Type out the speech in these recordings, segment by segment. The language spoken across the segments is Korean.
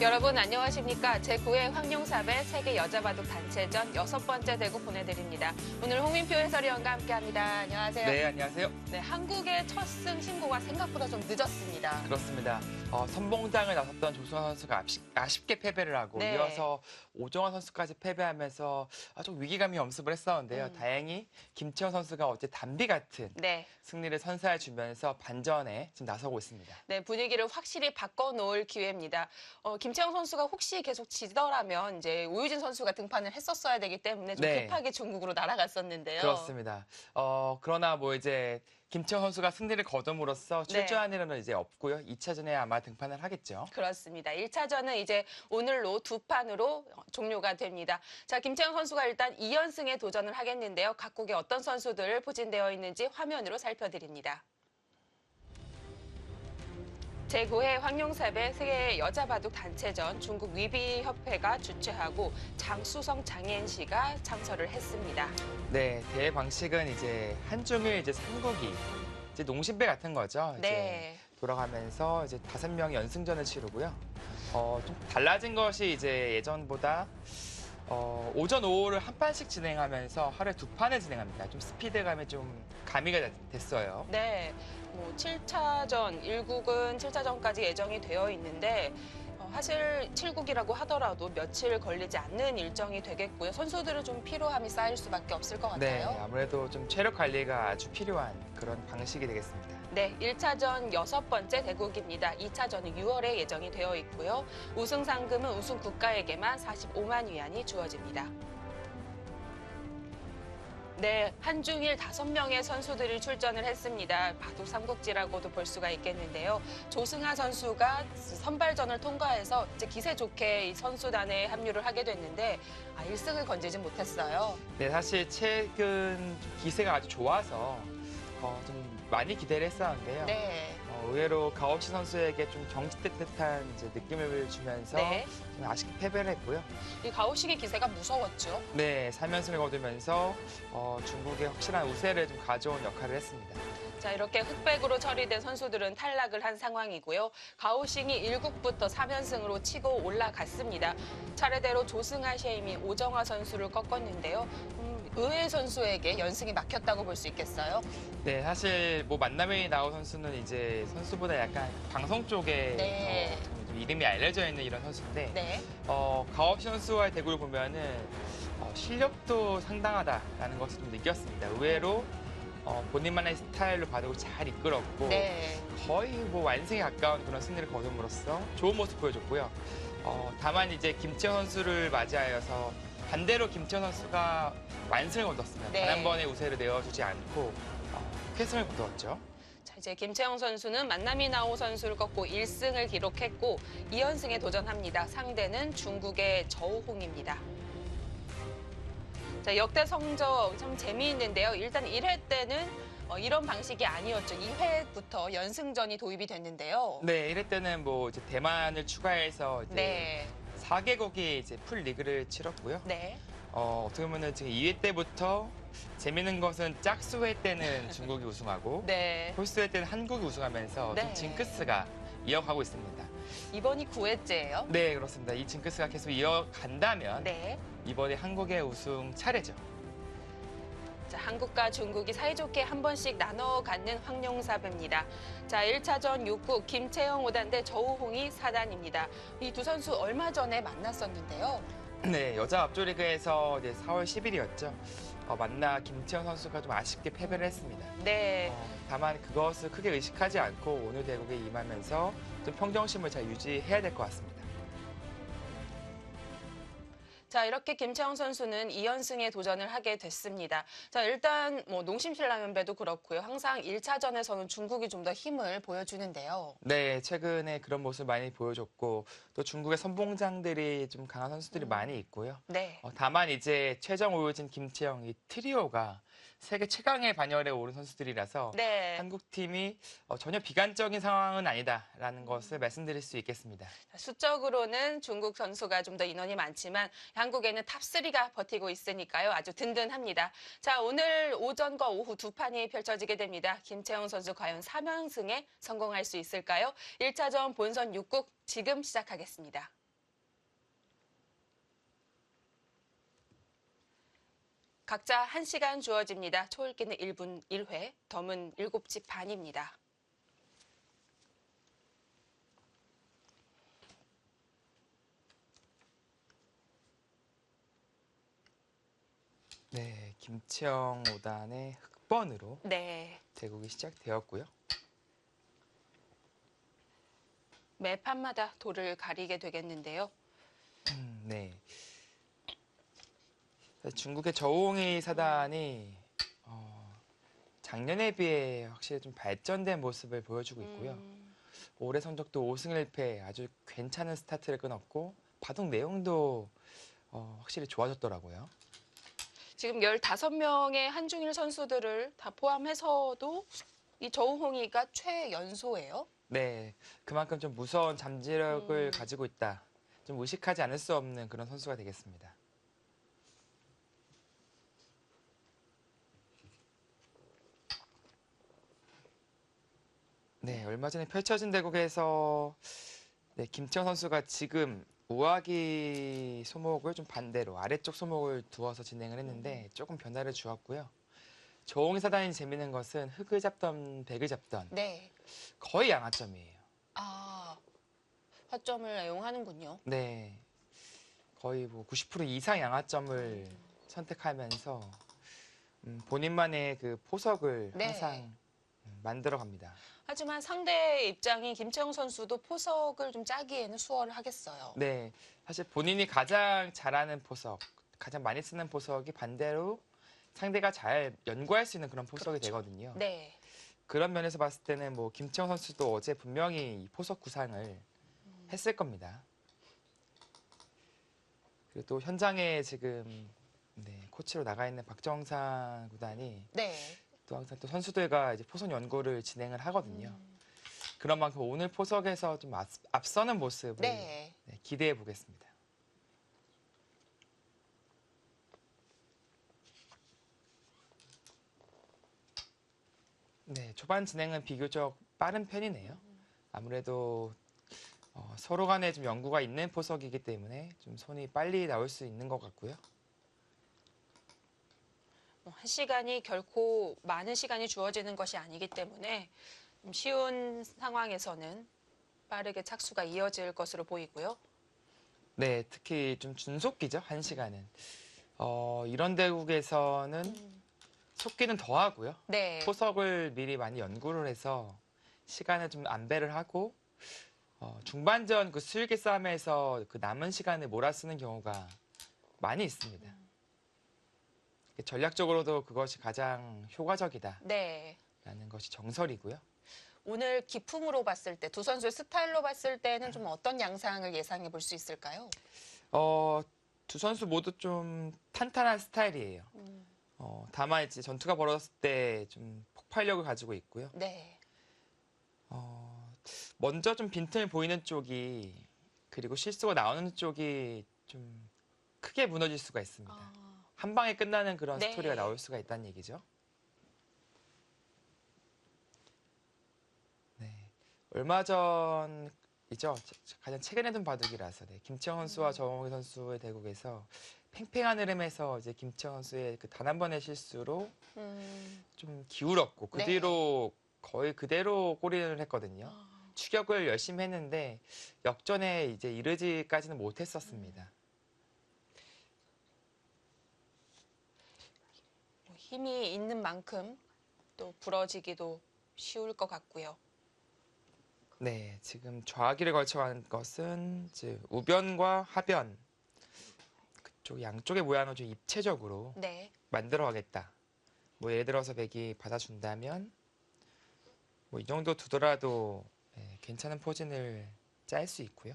여러분 안녕하십니까? 제9회 황룡삽의 세계 여자바둑 단체전 6번째 대국 보내드립니다. 오늘 홍민표 해설위원과 함께합니다. 안녕하세요. 네, 안녕하세요. 네, 한국의 첫 승 신고가 생각보다 좀 늦었습니다. 그렇습니다. 선봉장을 나섰던 조승환 선수가 아쉽게 패배를 하고 네. 이어서 오정환 선수까지 패배하면서 좀 위기감이 엄습을 했었는데요. 다행히 김채영 선수가 어제 단비 같은 네. 승리를 선사해주면서 반전에 지금 나서고 있습니다. 네, 분위기를 확실히 바꿔놓을 기회입니다. 김채영 선수가 혹시 계속 지더라면 이제 오유진 선수가 등판을 했었어야 되기 때문에 좀 네. 급하게 중국으로 날아갔었는데요. 그렇습니다. 그러나 뭐 이제 김채영 선수가 승리를 거둠으로써 네. 출전할 일은 이제 없고요. 2차전에 아마 등판을 하겠죠. 그렇습니다. 1차전은 이제 오늘로 두 판으로 종료가 됩니다. 자, 김채영 선수가 일단 2연승에 도전을 하겠는데요. 각국의 어떤 선수들 포진되어 있는지 화면으로 살펴드립니다. 제9회 황룡삽의 세계 여자바둑 단체전 중국 위비협회가 주최하고 장수성 장앤시가 참석을 했습니다. 네, 대회 방식은 이제 한중일 이제 3국이 이제 농심배 같은 거죠. 네. 이제 돌아가면서 이제 5명이 연승전을 치르고요. 좀 달라진 것이 이제 예전보다 오전, 오후를 한 판씩 진행하면서 하루에 2판을 진행합니다. 좀 스피드감이 좀 가미가 됐어요. 네, 뭐 7차전, 1국은 7차전까지 예정이 되어 있는데 사실 7국이라고 하더라도 며칠 걸리지 않는 일정이 되겠고요. 선수들은 좀 피로함이 쌓일 수밖에 없을 것 네, 같아요. 아무래도 좀 체력 관리가 아주 필요한 그런 방식이 되겠습니다. 네, 1차전 6번째 대국입니다. 2차전은 6월에 예정이 되어 있고요. 우승 상금은 우승 국가에게만 45만 위안이 주어집니다. 네, 한중일 5명의 선수들이 출전을 했습니다. 바둑 삼국지라고도 볼 수가 있겠는데요. 조승하 선수가 선발전을 통과해서 이제 기세 좋게 이 선수단에 합류를 하게 됐는데 1승을 건지지 못했어요. 네, 사실 최근 기세가 아주 좋아서 좀 많이 기대를 했었는데요. 네. 의외로 가오시 선수에게 좀 경직된 이제 느낌을 주면서 네. 좀 아쉽게 패배를 했고요. 이 가오식의 기세가 무서웠죠. 네, 3연승을 거두면서 중국의 확실한 우세를 좀 가져온 역할을 했습니다. 자, 이렇게 흑백으로 처리된 선수들은 탈락을 한 상황이고요. 가오싱이 1국부터 3연승으로 치고 올라갔습니다. 차례대로 조승하 셰임이 오정화 선수를 꺾었는데요. 의외의 선수에게 연승이 막혔다고 볼 수 있겠어요? 네, 사실 뭐 만남에 나온 선수는 이제 선수보다 약간 방송 쪽에 네. 좀 이름이 알려져 있는 이런 선수인데 네. 가오시 선수와의 대구를 보면은 실력도 상당하다라는 것을 좀 느꼈습니다. 의외로 본인만의 스타일로 바둑을 잘 이끌었고 네. 거의 뭐 완승에 가까운 그런 승리를 거둠으로써 좋은 모습 보여줬고요. 다만 이제 김채영 선수를 맞이하여서 반대로 김채영 선수가 완승을 거뒀습니다. 네. 단 한 번의 우세를 내어주지 않고 패승을 거두었죠. 자, 이제 김채영 선수는 만남이 나오 선수를 꺾고 1승을 기록했고 2연승에 도전합니다. 상대는 중국의 저우홍입니다. 자, 역대 성적 참 재미있는데요. 일단 1회 때는 이런 방식이 아니었죠. 2회부터 연승전이 도입이 됐는데요. 네, 이럴 때는 뭐 이제 대만을 추가해서 이제 네. 4개국이 이제 풀 리그를 치렀고요. 네. 어떻게 보면은 지금 2회 때부터 재밌는 것은 짝수회 때는 중국이 우승하고 네. 홀수회 때는 한국이 우승하면서 네. 좀 징크스가 이어가고 있습니다. 이번이 9회째예요. 네, 그렇습니다. 이 징크스가 계속 이어간다면 네. 이번에 한국의 우승 차례죠. 자, 한국과 중국이 사이좋게 한 번씩 나눠 갖는 황룡삽입니다. 자, 1차전 6국 김채영 5단 대 저우홍이 4단입니다. 이 두 선수 얼마 전에 만났었는데요. 네, 여자 앞조리그에서 이제 4월 10일이었죠. 만나 김채영 선수가 좀 아쉽게 패배를 했습니다. 네. 다만 그것을 크게 의식하지 않고 오늘 대국에 임하면서 좀 평정심을 잘 유지해야 될 것 같습니다. 자, 이렇게 김채영 선수는 2연승에 도전을 하게 됐습니다. 자, 일단 뭐 농심신라면배도 그렇고요. 항상 1차전에서는 중국이 좀 더 힘을 보여주는데요. 네, 최근에 그런 모습 많이 보여줬고 또 중국의 선봉장들이 좀 강한 선수들이 많이 있고요. 네. 다만 이제 최정, 오유진, 김채영 이 트리오가 세계 최강의 반열에 오른 선수들이라서 네. 한국팀이 전혀 비관적인 상황은 아니다라는 것을 말씀드릴 수 있겠습니다. 자, 수적으로는 중국 선수가 좀 더 인원이 많지만 한국에는 탑3가 버티고 있으니까요. 아주 든든합니다. 자, 오늘 오전과 오후 두 판이 펼쳐지게 됩니다. 김채영 선수 과연 3연승에 성공할 수 있을까요? 1차전 본선 6국 지금 시작하겠습니다. 각자 1시간 주어집니다. 초읽기는 1분 1회, 덤은 7집 반입니다. 네, 김채영 5단의 흑번으로 네. 대국이 시작되었고요. 매 판마다 돌을 가리게 되겠는데요. 네. 중국의 저우홍이 사단이 작년에 비해 확실히 좀 발전된 모습을 보여주고 있고요. 올해 성적도 5승 1패 아주 괜찮은 스타트를 끊었고 바둑 내용도 확실히 좋아졌더라고요. 지금 15명의 한중일 선수들을 다 포함해서도 이 저우홍이가 최연소예요. 네, 그만큼 좀 무서운 잠재력을 가지고 있다. 좀 의식하지 않을 수 없는 그런 선수가 되겠습니다. 네, 얼마 전에 펼쳐진 대국에서 네, 김채영 선수가 지금 우아기 소목을 좀 반대로 아래쪽 소목을 두어서 진행을 했는데 조금 변화를 주었고요. 저홍이 사단이 재밌는 것은 흑을 잡던 백을 잡던 네. 거의 양하점이에요. 아, 화점을 애용하는군요. 네, 거의 뭐 90% 이상 양하점을 선택하면서 본인만의 그 포석을 네. 항상 만들어 갑니다. 하지만 상대의 입장인 김채영 선수도 포석을 좀 짜기에는 수월을 하겠어요. 네, 사실 본인이 가장 잘하는 포석, 가장 많이 쓰는 포석이 반대로 상대가 잘 연구할 수 있는 그런 포석이 그렇죠. 되거든요. 네. 그런 면에서 봤을 때는 뭐 김채영 선수도 어제 분명히 이 포석 구상을 했을 겁니다. 그리고 또 현장에 지금 네, 코치로 나가 있는 박정상 구단이 네. 또 항상 또 선수들과 이제 포석 연구를 진행을 하거든요. 그런 만큼 오늘 포석에서 좀 앞서는 모습을 네. 네, 기대해 보겠습니다. 네, 초반 진행은 비교적 빠른 편이네요. 아무래도 서로 간에 좀 연구가 있는 포석이기 때문에 좀 손이 빨리 나올 수 있는 것 같고요. 1시간이 결코 많은 시간이 주어지는 것이 아니기 때문에 좀 쉬운 상황에서는 빠르게 착수가 이어질 것으로 보이고요. 네, 특히 좀 준속기죠, 1시간은. 이런 대국에서는 속기는 더 하고요. 네. 포석을 미리 많이 연구를 해서 시간을 좀 안배를 하고 중반전 그 수일기 싸움에서 그 남은 시간을 몰아쓰는 경우가 많이 있습니다. 전략적으로도 그것이 가장 효과적이다라는 네. 것이 정설이고요. 오늘 기품으로 봤을 때 두 선수의 스타일로 봤을 때는 좀 어떤 양상을 예상해 볼 수 있을까요? 두 선수 모두 좀 탄탄한 스타일이에요. 다만 이제 전투가 벌어졌을 때 좀 폭발력을 가지고 있고요. 네. 먼저 좀 빈틈을 보이는 쪽이 그리고 실수가 나오는 쪽이 좀 크게 무너질 수가 있습니다. 한 방에 끝나는 그런 네. 스토리가 나올 수가 있다는 얘기죠. 네. 얼마 전이죠. 가장 최근에 둔 바둑이라서 네. 김채영 선수와 정홍희 선수의 대국에서 팽팽한 흐름에서 이제 김채영 선수의 그 단 한 번의 실수로 좀 기울었고 그 네. 뒤로 거의 그대로 골인을 했거든요. 추격을 열심히 했는데 역전에 이제 이르지까지는 못했었습니다. 힘이 있는 만큼 또 부러지기도 쉬울 것 같고요. 네, 지금 좌기를 걸쳐간 것은 이제 우변과 하변 그쪽 양쪽의 모양을 좀 입체적으로 네. 만들어가겠다. 뭐 예를 들어서 백이 받아준다면 뭐 이 정도 두더라도 괜찮은 포진을 짤 수 있고요.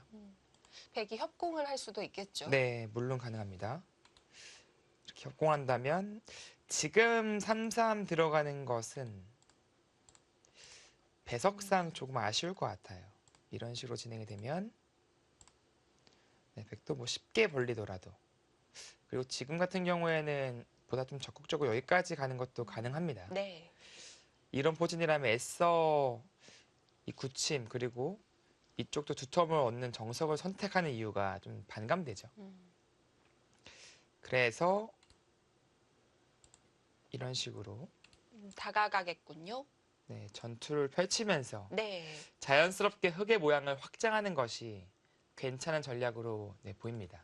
백이 협공을 할 수도 있겠죠. 네, 물론 가능합니다. 이렇게 협공한다면 지금 3-3 들어가는 것은 배석상 조금 아쉬울 것 같아요. 이런 식으로 진행이 되면 네, 백도 뭐 쉽게 벌리더라도 그리고 지금 같은 경우에는 보다 좀 적극적으로 여기까지 가는 것도 가능합니다. 네. 이런 포진이라면 애써 이 굳힘 그리고 이쪽도 두텀을 얻는 정석을 선택하는 이유가 좀 반감되죠. 그래서 이런 식으로 다가가겠군요. 네, 전투를 펼치면서 네. 자연스럽게 흙의 모양을 확장하는 것이 괜찮은 전략으로 네, 보입니다.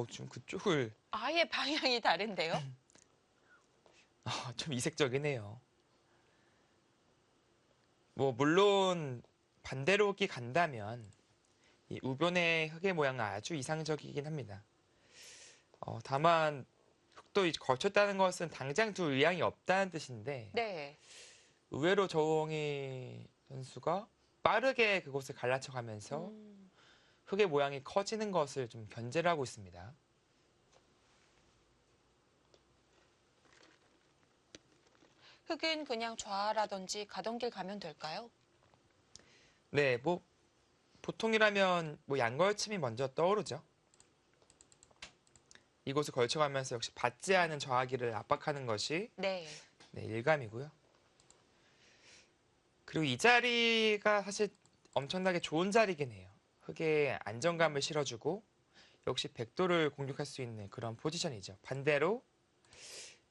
좀 그쪽을 아예 방향이 다른데요? 좀 이색적이네요. 뭐 물론 반대로 간다면 이 우변의 흙의 모양은 아주 이상적이긴 합니다. 다만 흙도 걸쳤다는 것은 당장 둘 의향이 없다는 뜻인데 네. 의외로 조홍희 선수가 빠르게 그곳을 갈라쳐 가면서 음, 흙의 모양이 커지는 것을 좀 견제를 하고 있습니다. 흙은 그냥 좌라든지 가던 길 가면 될까요? 네, 뭐 보통이라면 뭐 양걸침이 먼저 떠오르죠. 이곳을 걸쳐가면서 역시 받지 않은 저하기를 압박하는 것이 네. 네, 일감이고요. 그리고 이 자리가 사실 엄청나게 좋은 자리긴 해요. 흙에 안정감을 실어주고 역시 백도를 공격할 수 있는 그런 포지션이죠. 반대로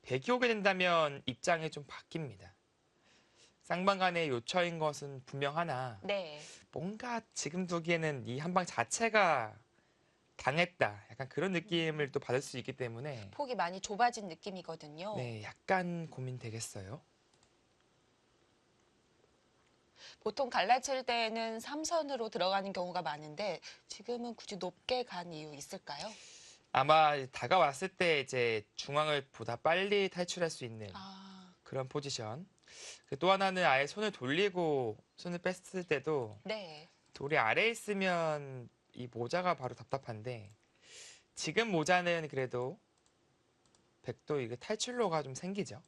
백이 오게 된다면 입장이 좀 바뀝니다. 쌍방간의 요처인 것은 분명하나 네. 뭔가 지금 두기에는 이 한방 자체가 당했다. 약간 그런 느낌을 또 받을 수 있기 때문에 폭이 많이 좁아진 느낌이거든요. 네, 약간 고민되겠어요. 보통 갈라칠 때는 삼선으로 들어가는 경우가 많은데 지금은 굳이 높게 간 이유 있을까요? 아마 다가왔을 때 이제 중앙을 보다 빨리 탈출할 수 있는 아, 그런 포지션. 또 하나는 아예 손을 돌리고 손을 뺐을 때도 네. 돌이 아래에 있으면 이 모자가 바로 답답한데 지금 모자는 그래도 백도 이게 탈출로가 좀 생기죠.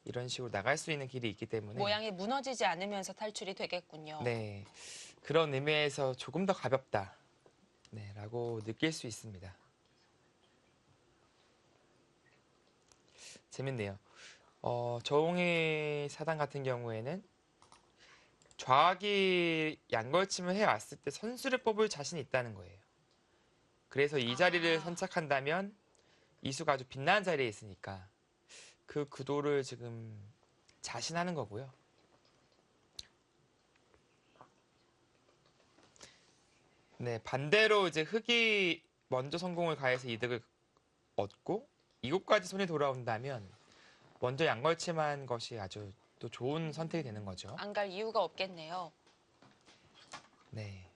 이런 식으로 나갈 수 있는 길이 있기 때문에 모양이 무너지지 않으면서 탈출이 되겠군요. 네, 그런 의미에서 조금 더 가볍다. 네, 라고 느낄 수 있습니다. 재밌네요. 저홍희 사단 같은 경우에는 좌악이 양걸침을 해왔을 때 선수를 뽑을 자신이 있다는 거예요. 그래서 이 자리를 선착한다면 이수가 아주 빛나는 자리에 있으니까 그 구도를 지금 자신하는 거고요. 네, 반대로 이제 흑이 먼저 성공을 가해서 이득을 얻고 이곳까지 손이 돌아온다면 먼저 양걸침한 것이 아주 또 좋은 선택이 되는 거죠. 안 갈 이유가 없겠네요. 네.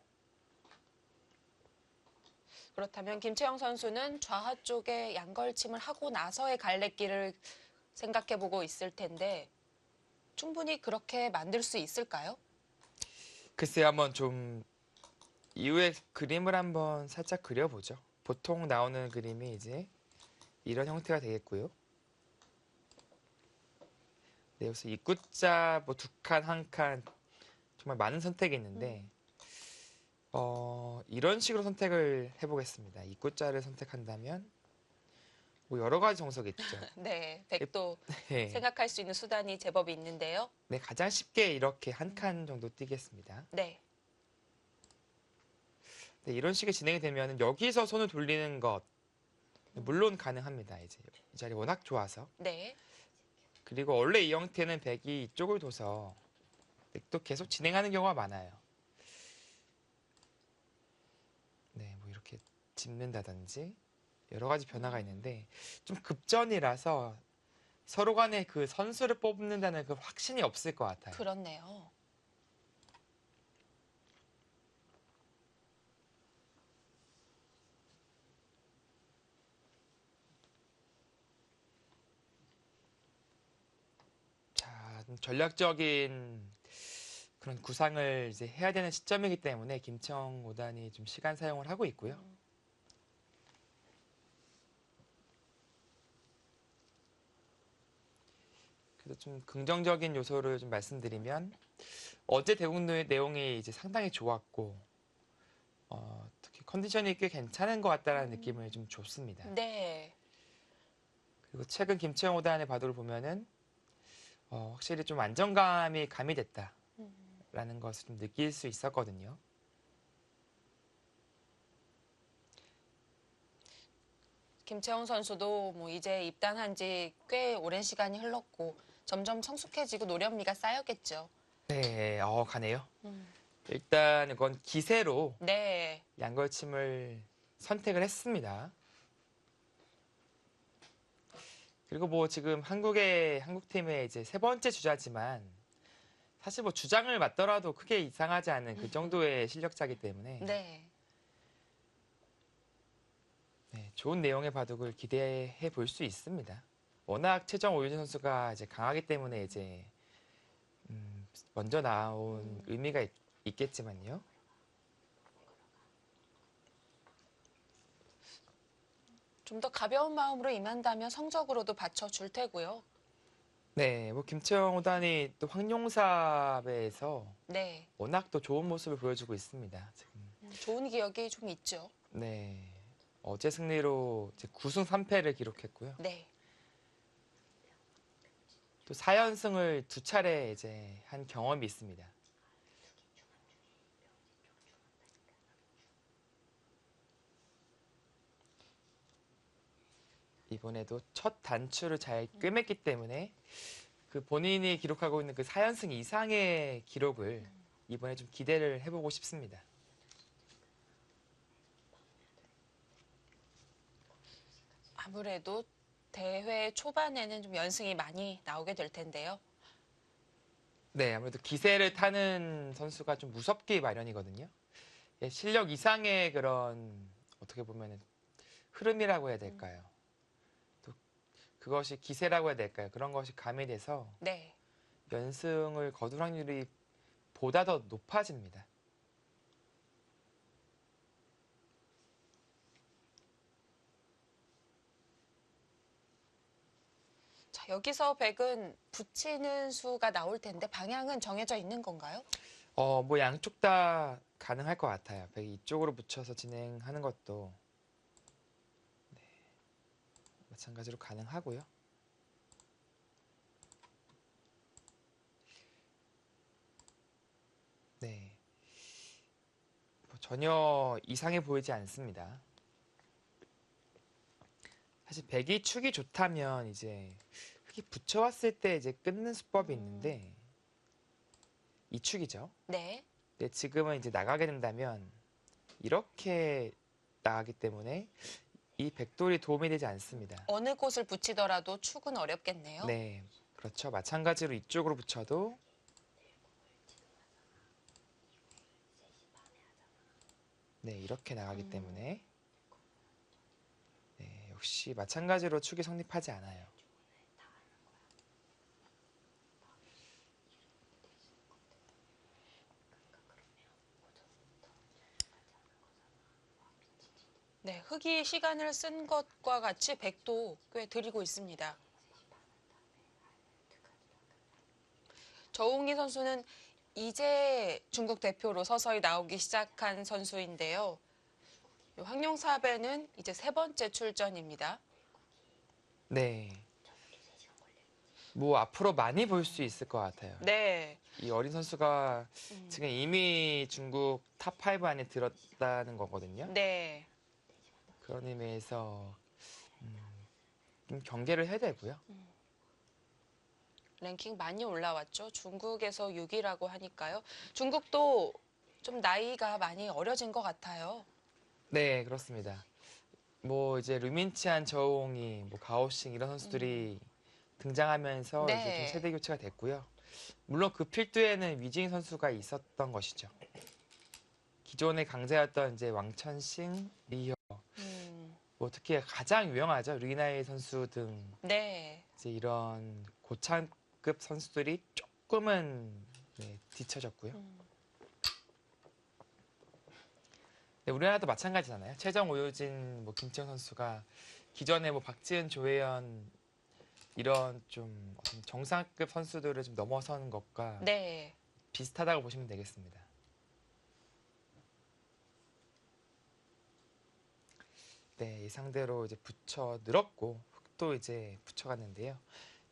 그렇다면 김채영 선수는 좌하 쪽에 양걸침을 하고 나서의 갈래길을 생각해보고 있을 텐데 충분히 그렇게 만들 수 있을까요? 글쎄요, 한번 좀 이후에 그림을 한번 살짝 그려보죠. 보통 나오는 그림이 이제 이런 형태가 되겠고요. 네, 여기서 입구자 뭐 2칸, 1칸 정말 많은 선택이 있는데 이런 식으로 선택을 해보겠습니다. 입구자를 선택한다면 뭐 여러 가지 정석이 있죠. 네, 백도 네. 생각할 수 있는 수단이 제법 있는데요. 네, 가장 쉽게 이렇게 1칸 정도 띄겠습니다. 네, 네, 이런 식의 진행이 되면 여기서 손을 돌리는 것 물론 가능합니다. 이제 이 자리 워낙 좋아서. 네. 그리고 원래 이 형태는 백이 이쪽을 둬서 백도 계속 진행하는 경우가 많아요. 네, 뭐 이렇게 짚는다든지 여러 가지 변화가 있는데 좀 급전이라서 서로 간에 그 선수를 뽑는다는 그 확신이 없을 것 같아요. 그렇네요. 자, 전략적인 그런 구상을 이제 해야 되는 시점이기 때문에 김청 5단이 좀 시간 사용을 하고 있고요. 그래서 좀 긍정적인 요소를 좀 말씀드리면 어제 대국 내용이 이제 상당히 좋았고 특히 컨디션이 꽤 괜찮은 것 같다라는 느낌을 좀 줬습니다. 네. 그리고 최근 김채영 5단의 바도를 보면은 확실히 좀 안정감이 가미됐다라는 것을 좀 느낄 수 있었거든요. 김채영 선수도 뭐 이제 입단한 지 꽤 오랜 시간이 흘렀고 점점 성숙해지고 노련미가 쌓였겠죠. 네, 가네요. 음. 일단 이건 기세로 네. 양걸침을 선택을 했습니다. 그리고 뭐 지금 한국팀의 이제 세 번째 주자지만 사실 뭐 주장을 맡더라도 크게 이상하지 않은 그 정도의 실력자이기 때문에 네. 네, 좋은 내용의 바둑을 기대해 볼 수 있습니다. 워낙 최정 오유진 선수가 이제 강하기 때문에 이제 먼저 나온 의미가 있겠지만요. 좀 더 가벼운 마음으로 임한다면 성적으로도 받쳐줄 테고요. 네, 뭐 김채영 오단이 또 황룡사배에서 네. 워낙 또 좋은 모습을 보여주고 있습니다. 지금. 좋은 기억이 좀 있죠. 네, 어제 승리로 이제 9승 3패를 기록했고요. 네. 또 4연승을 두 차례 이제 한 경험이 있습니다. 이번에도 첫 단추를 잘 꿰맸기 때문에 그 본인이 기록하고 있는 그 4연승 이상의 기록을 이번에 좀 기대를 해보고 싶습니다. 아무래도 대회 초반에는 좀 연승이 많이 나오게 될 텐데요. 네, 아무래도 기세를 타는 선수가 좀 무섭기 마련이거든요. 예, 실력 이상의 그런 어떻게 보면 흐름이라고 해야 될까요? 또 그것이 기세라고 해야 될까요? 그런 것이 가미돼서 네. 연승을 거둘 확률이 보다 더 높아집니다. 자, 여기서 백은 붙이는 수가 나올 텐데 방향은 정해져 있는 건가요? 뭐 양쪽 다 가능할 것 같아요. 백이 이쪽으로 붙여서 진행하는 것도 네, 마찬가지로 가능하고요. 네, 뭐 전혀 이상해 보이지 않습니다. 사실 백이 축이 좋다면 이제 흙이 붙여왔을 때 이제 끊는 수법이 있는데 이 축이죠. 네. 근데 지금은 이제 나가게 된다면 이렇게 나가기 때문에 이 백돌이 도움이 되지 않습니다. 어느 곳을 붙이더라도 축은 어렵겠네요. 네, 그렇죠. 마찬가지로 이쪽으로 붙여도 네, 이렇게 나가기 때문에 네, 역시 마찬가지로 축이 성립하지 않아요. 네, 흑이 시간을 쓴 것과 같이 백도 꽤 들이고 있습니다. 저웅희 선수는 이제 중국 대표로 서서히 나오기 시작한 선수인데요. 황룡사배는 이제 세 번째 출전입니다. 네. 뭐 앞으로 많이 볼 수 있을 것 같아요. 네. 이 어린 선수가 지금 이미 중국 탑5 안에 들었다는 거거든요. 네. 그런 의미에서 좀 경계를 해야 되고요. 랭킹 많이 올라왔죠. 중국에서 6위라고 하니까요. 중국도 좀 나이가 많이 어려진 것 같아요. 네, 그렇습니다. 뭐 이제 류민치안, 저옹이, 뭐 가오싱 이런 선수들이 등장하면서 네. 이제 좀 세대 교체가 됐고요. 물론 그 필두에는 위징 선수가 있었던 것이죠. 기존의 강자였던 이제 왕천싱, 리혀, 뭐 특히 가장 유명하죠. 류나이 선수 등 네. 이제 이런 고창급 선수들이 조금은 네, 뒤처졌고요. 네, 우리나라도 마찬가지잖아요. 최정 오효진, 뭐 김채영 선수가 기존에 뭐 박지은, 조혜연 이런 좀 어떤 정상급 선수들을 좀 넘어서는 것과 네. 비슷하다고 보시면 되겠습니다. 네, 예상대로 이제 붙여 늘었고 흙도 이제 붙여갔는데요.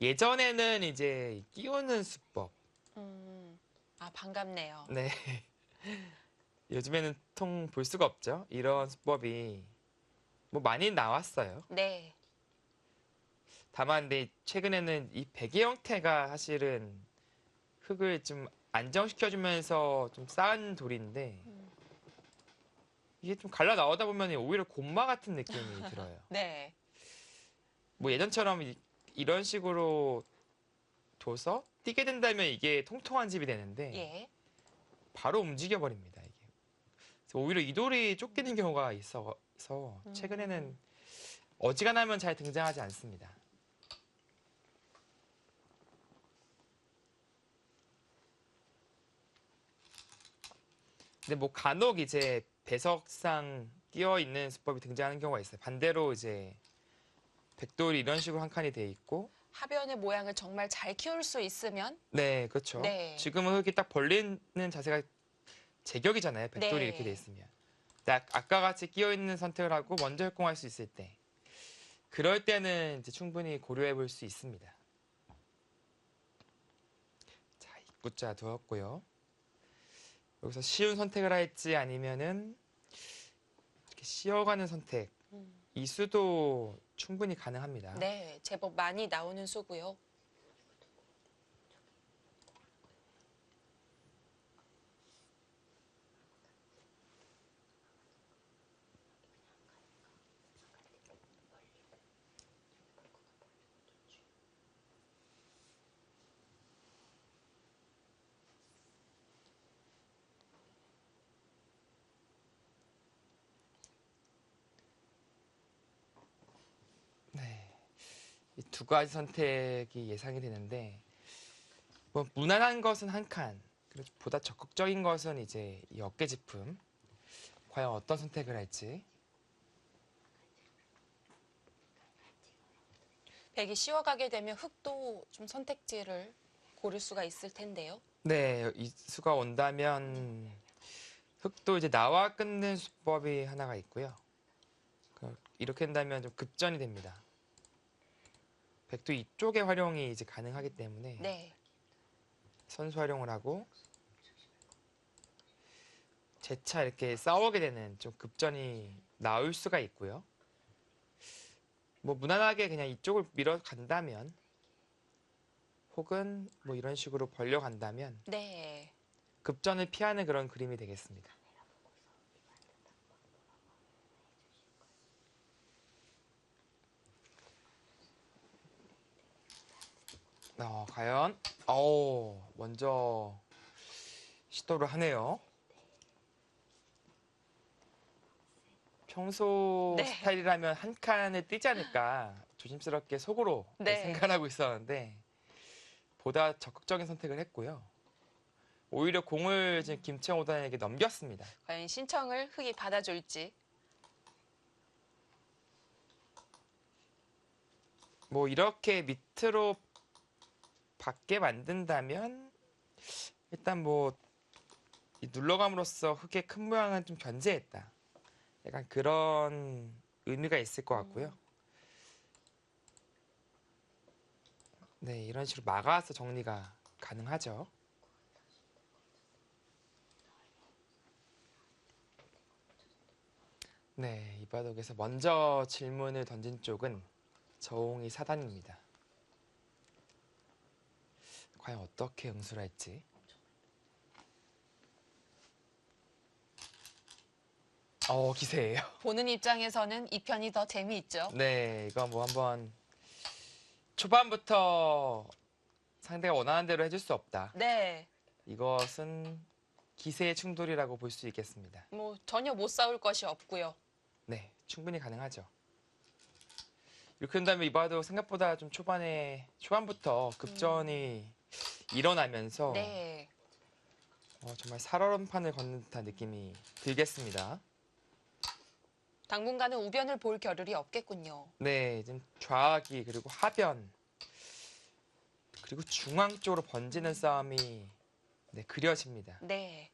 예전에는 이제 끼우는 수법. 아, 반갑네요. 네. 요즘에는 통 볼 수가 없죠. 이런 수법이 뭐 많이 나왔어요. 네. 다만 근데 최근에는 이 베개 형태가 사실은 흙을 좀 안정시켜주면서 좀 쌓은 돌인데 이게 좀 갈라 나오다 보면 오히려 곰마 같은 느낌이 들어요. 네. 뭐 예전처럼 이런 식으로 둬서 뛰게 된다면 이게 통통한 집이 되는데 예. 바로 움직여 버립니다 이게. 그래서 오히려 이 돌이 쫓기는 경우가 있어서 최근에는 어지간하면 잘 등장하지 않습니다. 근데 뭐 간혹 이제 배석상 끼어 있는 수법이 등장하는 경우가 있어요. 반대로 이제 백돌이 이런 식으로 한 칸이 돼 있고, 하변의 모양을 정말 잘 키울 수 있으면 네, 그렇죠. 네. 지금은 흙이 딱 벌리는 자세가 제격이잖아요. 백돌이 네. 이렇게 돼 있으면. 근데 아까 같이 끼어 있는 선택을 하고 먼저 협공할 수 있을 때, 그럴 때는 이제 충분히 고려해 볼 수 있습니다. 자, 입구자 두었고요. 여기서 쉬운 선택을 할지 아니면은 이렇게 씌어가는 선택, 이 수도 충분히 가능합니다. 네, 제법 많이 나오는 수고요. 네. 이 두 가지 선택이 예상이 되는데, 뭐 무난한 것은 한 칸, 그리고 보다 적극적인 것은 이제 이 어깨짚음. 과연 어떤 선택을 할지. 백이 씌워가게 되면 흙도 좀 선택지를 고를 수가 있을 텐데요. 네, 이 수가 온다면 흙도 이제 나와 끊는 수법이 하나가 있고요. 이렇게 된다면 좀 급전이 됩니다. 백도 이쪽의 활용이 이제 가능하기 때문에 네. 선수 활용을 하고 재차 이렇게 싸우게 되는 좀 급전이 나올 수가 있고요. 뭐 무난하게 그냥 이쪽을 밀어간다면 혹은 뭐 이런 식으로 벌려간다면 네. 급전을 피하는 그런 그림이 되겠습니다. 과연 먼저 시도를 하네요. 평소 네. 스타일이라면 한 칸을 띄지 않을까 조심스럽게 속으로 네. 생각하고 있었는데 보다 적극적인 선택을 했고요. 오히려 공을 지금 김채영 오단에게 넘겼습니다. 과연 신청을 흙이 받아줄지. 뭐 이렇게 밑으로 받게 만든다면 일단 뭐 이 눌러감으로써 흙의 큰 모양은 좀 견제했다. 약간 그런 의미가 있을 것 같고요. 네, 이런 식으로 막아서 정리가 가능하죠. 네, 이 바닥에서 먼저 질문을 던진 쪽은 저홍이 사단입니다. 과연 어떻게 응수를 할지. 기세예요. 보는 입장에서는 이 편이 더 재미있죠. 네, 이거 뭐 한번 초반부터 상대가 원하는 대로 해줄 수 없다. 네. 이것은 기세의 충돌이라고 볼 수 있겠습니다. 뭐 전혀 못 싸울 것이 없고요. 네, 충분히 가능하죠. 이렇게 된다면 이바도 생각보다 좀 초반부터 급전이 일어나면서 네. 정말 살얼음판을 걷는 듯한 느낌이 들겠습니다. 당분간은 우변을 볼 겨를이 없겠군요. 네, 지금 좌악이 그리고 하변 그리고 중앙 쪽으로 번지는 싸움이 그려집니다. 네.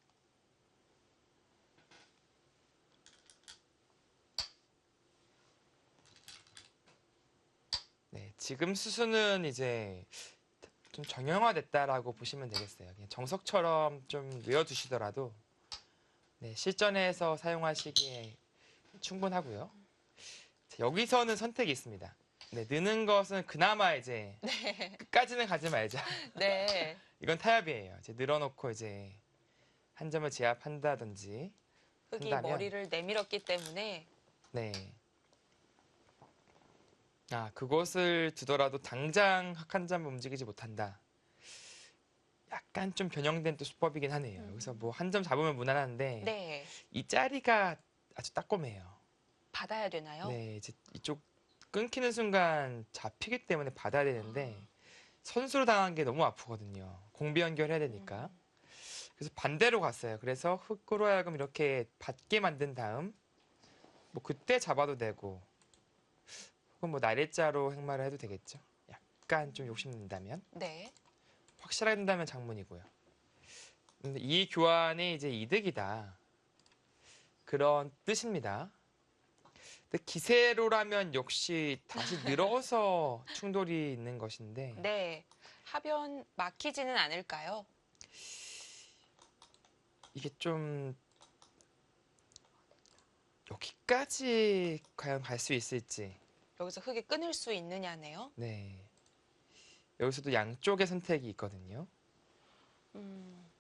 네, 지금 수수는 이제 좀 정형화됐다라고 보시면 되겠어요. 그냥 정석처럼 좀 외워두시더라도 실전에서 사용하시기에 충분하고요. 자, 여기서는 선택이 있습니다. 네, 느는 것은 그나마 이제 네. 끝까지는 가지 말자. 네. 이건 타협이에요. 이제 늘어놓고 이제 한 점을 제압한다든지 흙이 한다면 머리를 내밀었기 때문에 네. 아, 그곳을 두더라도 당장 흙 한 점 움직이지 못한다. 약간 좀 변형된 또 수법이긴 하네요. 여기서 뭐 한 점 잡으면 무난한데 네. 이 자리가 아주 따꼼해요. 받아야 되나요? 네, 이제 이쪽 끊기는 순간 잡히기 때문에 받아야 되는데 선수로 당한 게 너무 아프거든요. 공비 연결해야 되니까. 그래서 반대로 갔어요. 그래서 흙으로 하여금 이렇게 받게 만든 다음 뭐 그때 잡아도 되고 혹은 뭐 날일자로 행마를 해도 되겠죠. 약간 좀 욕심낸다면 네. 확실하게 된다면 장문이고요. 근데 이 교환이 이제 이득이다. 그런 뜻입니다. 근데 기세로라면 역시 다시 늘어서 충돌이 있는 것인데 네. 하변 막히지는 않을까요? 이게 좀 여기까지 과연 갈 수 있을지. 여기서 흙이 끊을 수 있느냐네요. 네. 여기서도 양쪽의 선택이 있거든요. 음,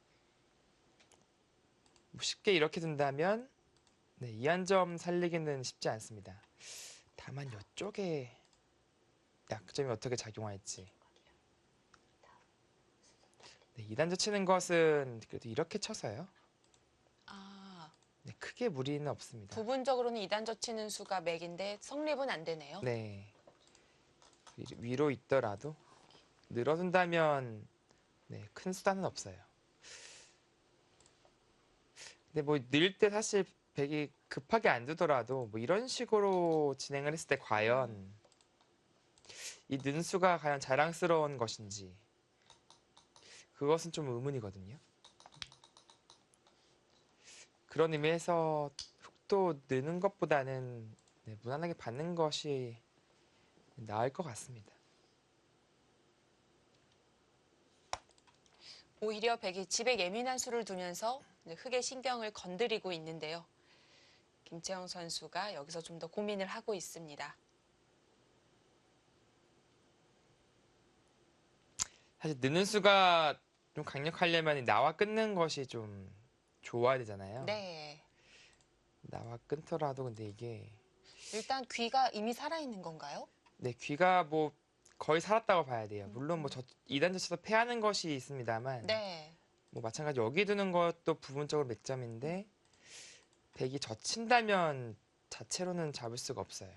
뭐 쉽게 이렇게 둔다면 네, 이 한 점 살리기는 쉽지 않습니다. 다만 이쪽에 약점이 어떻게 작용할지. 네, 2단저 치는 것은 그래도 이렇게 쳐서요. 아, 네, 크게 무리는 없습니다. 부분적으로는 2단저 치는 수가 맥인데 성립은 안 되네요. 네. 위로 있더라도 늘어둔다면 네, 큰 수단은 없어요. 근데 뭐 늘 때 사실 백이 급하게 안 두더라도 뭐 이런 식으로 진행을 했을 때 과연 이 는수가 과연 자랑스러운 것인지 그것은 좀 의문이거든요. 그런 의미에서 흙도 느는 것보다는 네, 무난하게 받는 것이 나을 것 같습니다. 오히려 백이 집에 예민한 수를 두면서 이제 흙의 신경을 건드리고 있는데요. 김채영 선수가 여기서 좀 더 고민을 하고 있습니다. 사실 느는 수가 좀 강력하려면 나와 끊는 것이 좀 좋아야 되잖아요. 네. 나와 끊더라도 근데 이게 일단 귀가 이미 살아있는 건가요? 네, 귀가 뭐 거의 살았다고 봐야 돼요. 물론 뭐 2단 저쳐서 패하는 것이 있습니다만 네. 뭐 마찬가지 여기 두는 것도 부분적으로 맥점인데 백이 젖힌다면 자체로는 잡을 수가 없어요.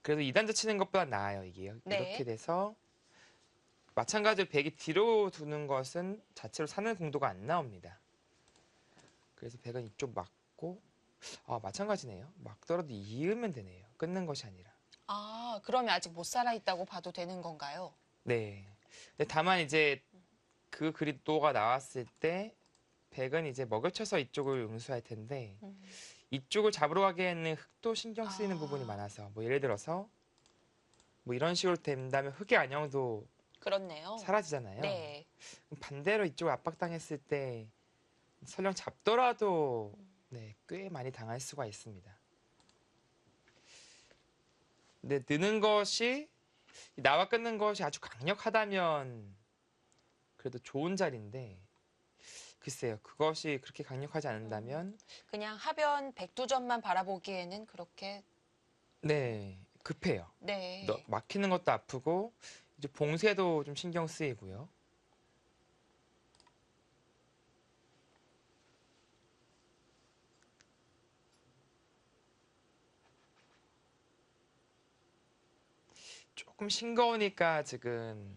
그래도 2단 저치는 것보다 나아요, 이게요. 네. 이렇게 돼서 마찬가지로 백이 뒤로 두는 것은 자체로 사는 공도가 안 나옵니다. 그래서 백은 이쪽 막고 마찬가지네요. 막더라도 이으면 되네요. 끊는 것이 아니라. 아, 그러면 아직 못 살아있다고 봐도 되는 건가요? 네. 근데 다만 이제 그 그리도가 나왔을 때 백은 이제 먹여쳐서 이쪽을 응수할 텐데 이쪽을 잡으러 가기에는 흙도 신경 쓰이는 부분이 많아서 뭐 예를 들어서 뭐 이런 식으로 된다면 흙의 안형도 그렇네요. 사라지잖아요. 네. 반대로 이쪽을 압박당했을 때 설령 잡더라도 네, 꽤 많이 당할 수가 있습니다. 근데 느는 것이 나와 끊는 것이 아주 강력하다면 그래도 좋은 자리인데 글쎄요. 그것이 그렇게 강력하지 않는다면 그냥 하변 백두점만 바라보기에는 그렇게 네, 급해요. 네. 막히는 것도 아프고 이제 봉쇄도 좀 신경 쓰이고요. 조금 싱거우니까 지금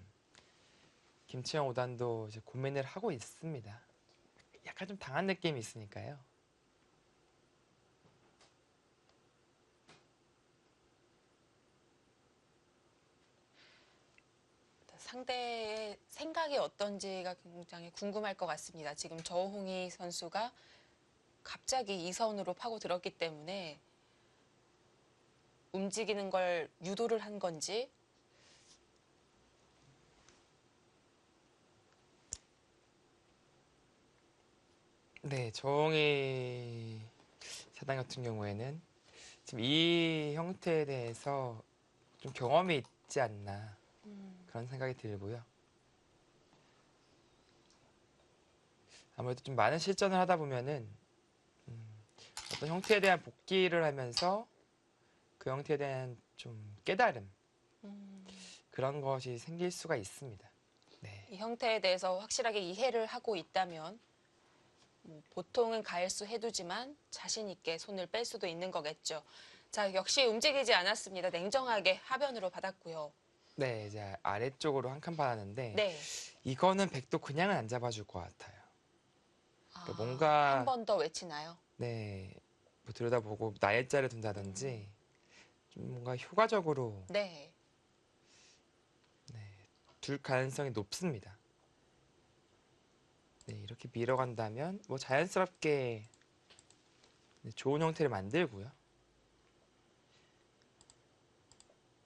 김치영 5단도 이제 고민을 하고 있습니다. 약간 좀 당한 느낌이 있으니까요. 상대의 생각이 어떤지가 굉장히 궁금할 것 같습니다. 지금 저홍희 선수가 갑자기 2선으로 파고들었기 때문에 움직이는 걸 유도를 한 건지 네, 정희 사단 같은 경우에는 지금 이 형태에 대해서 좀 경험이 있지 않나 그런 생각이 들고요. 아무래도 좀 많은 실전을 하다 보면은 어떤 형태에 대한 복기를 하면서 그 형태에 대한 좀 깨달음 그런 것이 생길 수가 있습니다. 네. 이 형태에 대해서 확실하게 이해를 하고 있다면 보통은 가일수 해두지만 자신 있게 손을 뺄 수도 있는 거겠죠. 자, 역시 움직이지 않았습니다. 냉정하게 하변으로 받았고요. 네, 이제 아래쪽으로 한 칸 받았는데 네. 이거는 백도 그냥은 안 잡아줄 것 같아요. 아, 뭔가 한 번 더 외치나요? 네, 뭐 들여다보고 나일자를 둔다든지 좀 뭔가 효과적으로 네. 둘 가능성이 높습니다. 네, 이렇게 밀어간다면 뭐 자연스럽게 네, 좋은 형태를 만들고요.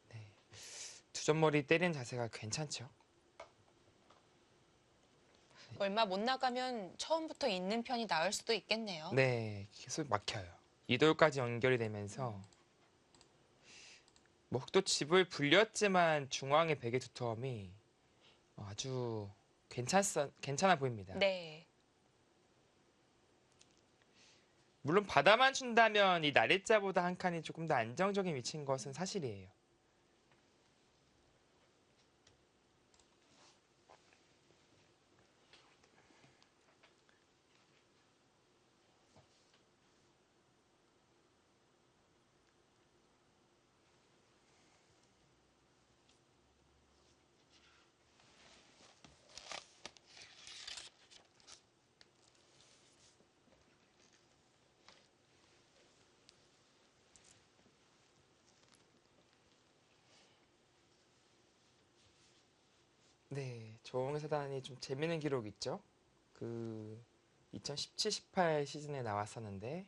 네, 두점머리 때리는 자세가 괜찮죠? 얼마 못 나가면 처음부터 있는 편이 나을 수도 있겠네요. 네, 계속 막혀요. 이돌까지 연결이 되면서 뭐 흑도 집을 불렸지만 중앙의 백의 두터움이 아주 괜찮아 보입니다. 네. 물론 바다만 준다면 이 나래자보다 한 칸이 조금 더 안정적인 위치인 것은 사실이에요. 네, 조홍의 사단이 좀 재밌는 기록이 있죠. 그 2017-18 시즌에 나왔었는데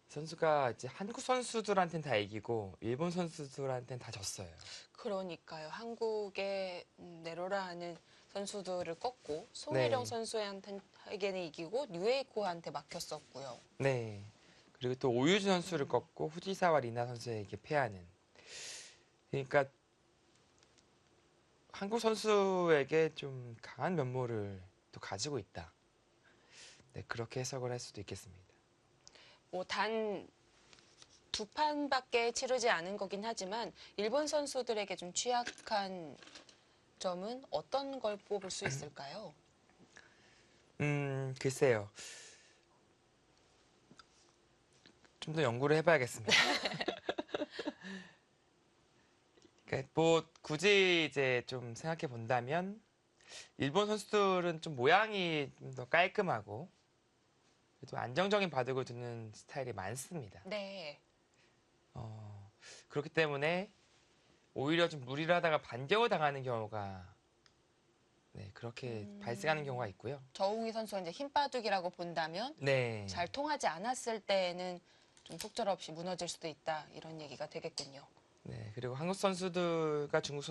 선수가 이제 한국 선수들한테는 다 이기고 일본 선수들한테는 다 졌어요. 그러니까요. 한국의 네로라 하는 선수들을 꺾고 송혜령 네. 선수에게는 이기고 뉴에이코한테 막혔었고요. 네. 그리고 또 오유주 선수를 꺾고 후지사와 리나 선수에게 패하는. 그러니까 한국 선수에게 좀 강한 면모를 또 가지고 있다. 네, 그렇게 해석을 할 수도 있겠습니다. 뭐 단 두 판밖에 치르지 않은 거긴 하지만 일본 선수들에게 좀 취약한 점은 어떤 걸 뽑을 수 있을까요? 글쎄요. 좀 더 연구를 해봐야겠습니다. 그러니까 뭐 굳이 이제 좀 생각해 본다면 일본 선수들은 좀 모양이 좀 더 깔끔하고 좀 안정적인 바둑을 두는 스타일이 많습니다. 네. 그렇기 때문에 오히려 좀 무리를 하다가 반격을 당하는 경우가 네, 그렇게 발생하는 경우가 있고요. 저웅희 선수가 이제 힘바둑이라고 본다면 네. 잘 통하지 않았을 때에는 좀 속절없이 무너질 수도 있다 이런 얘기가 되겠군요. 네, 그리고 한국 선수들과 중국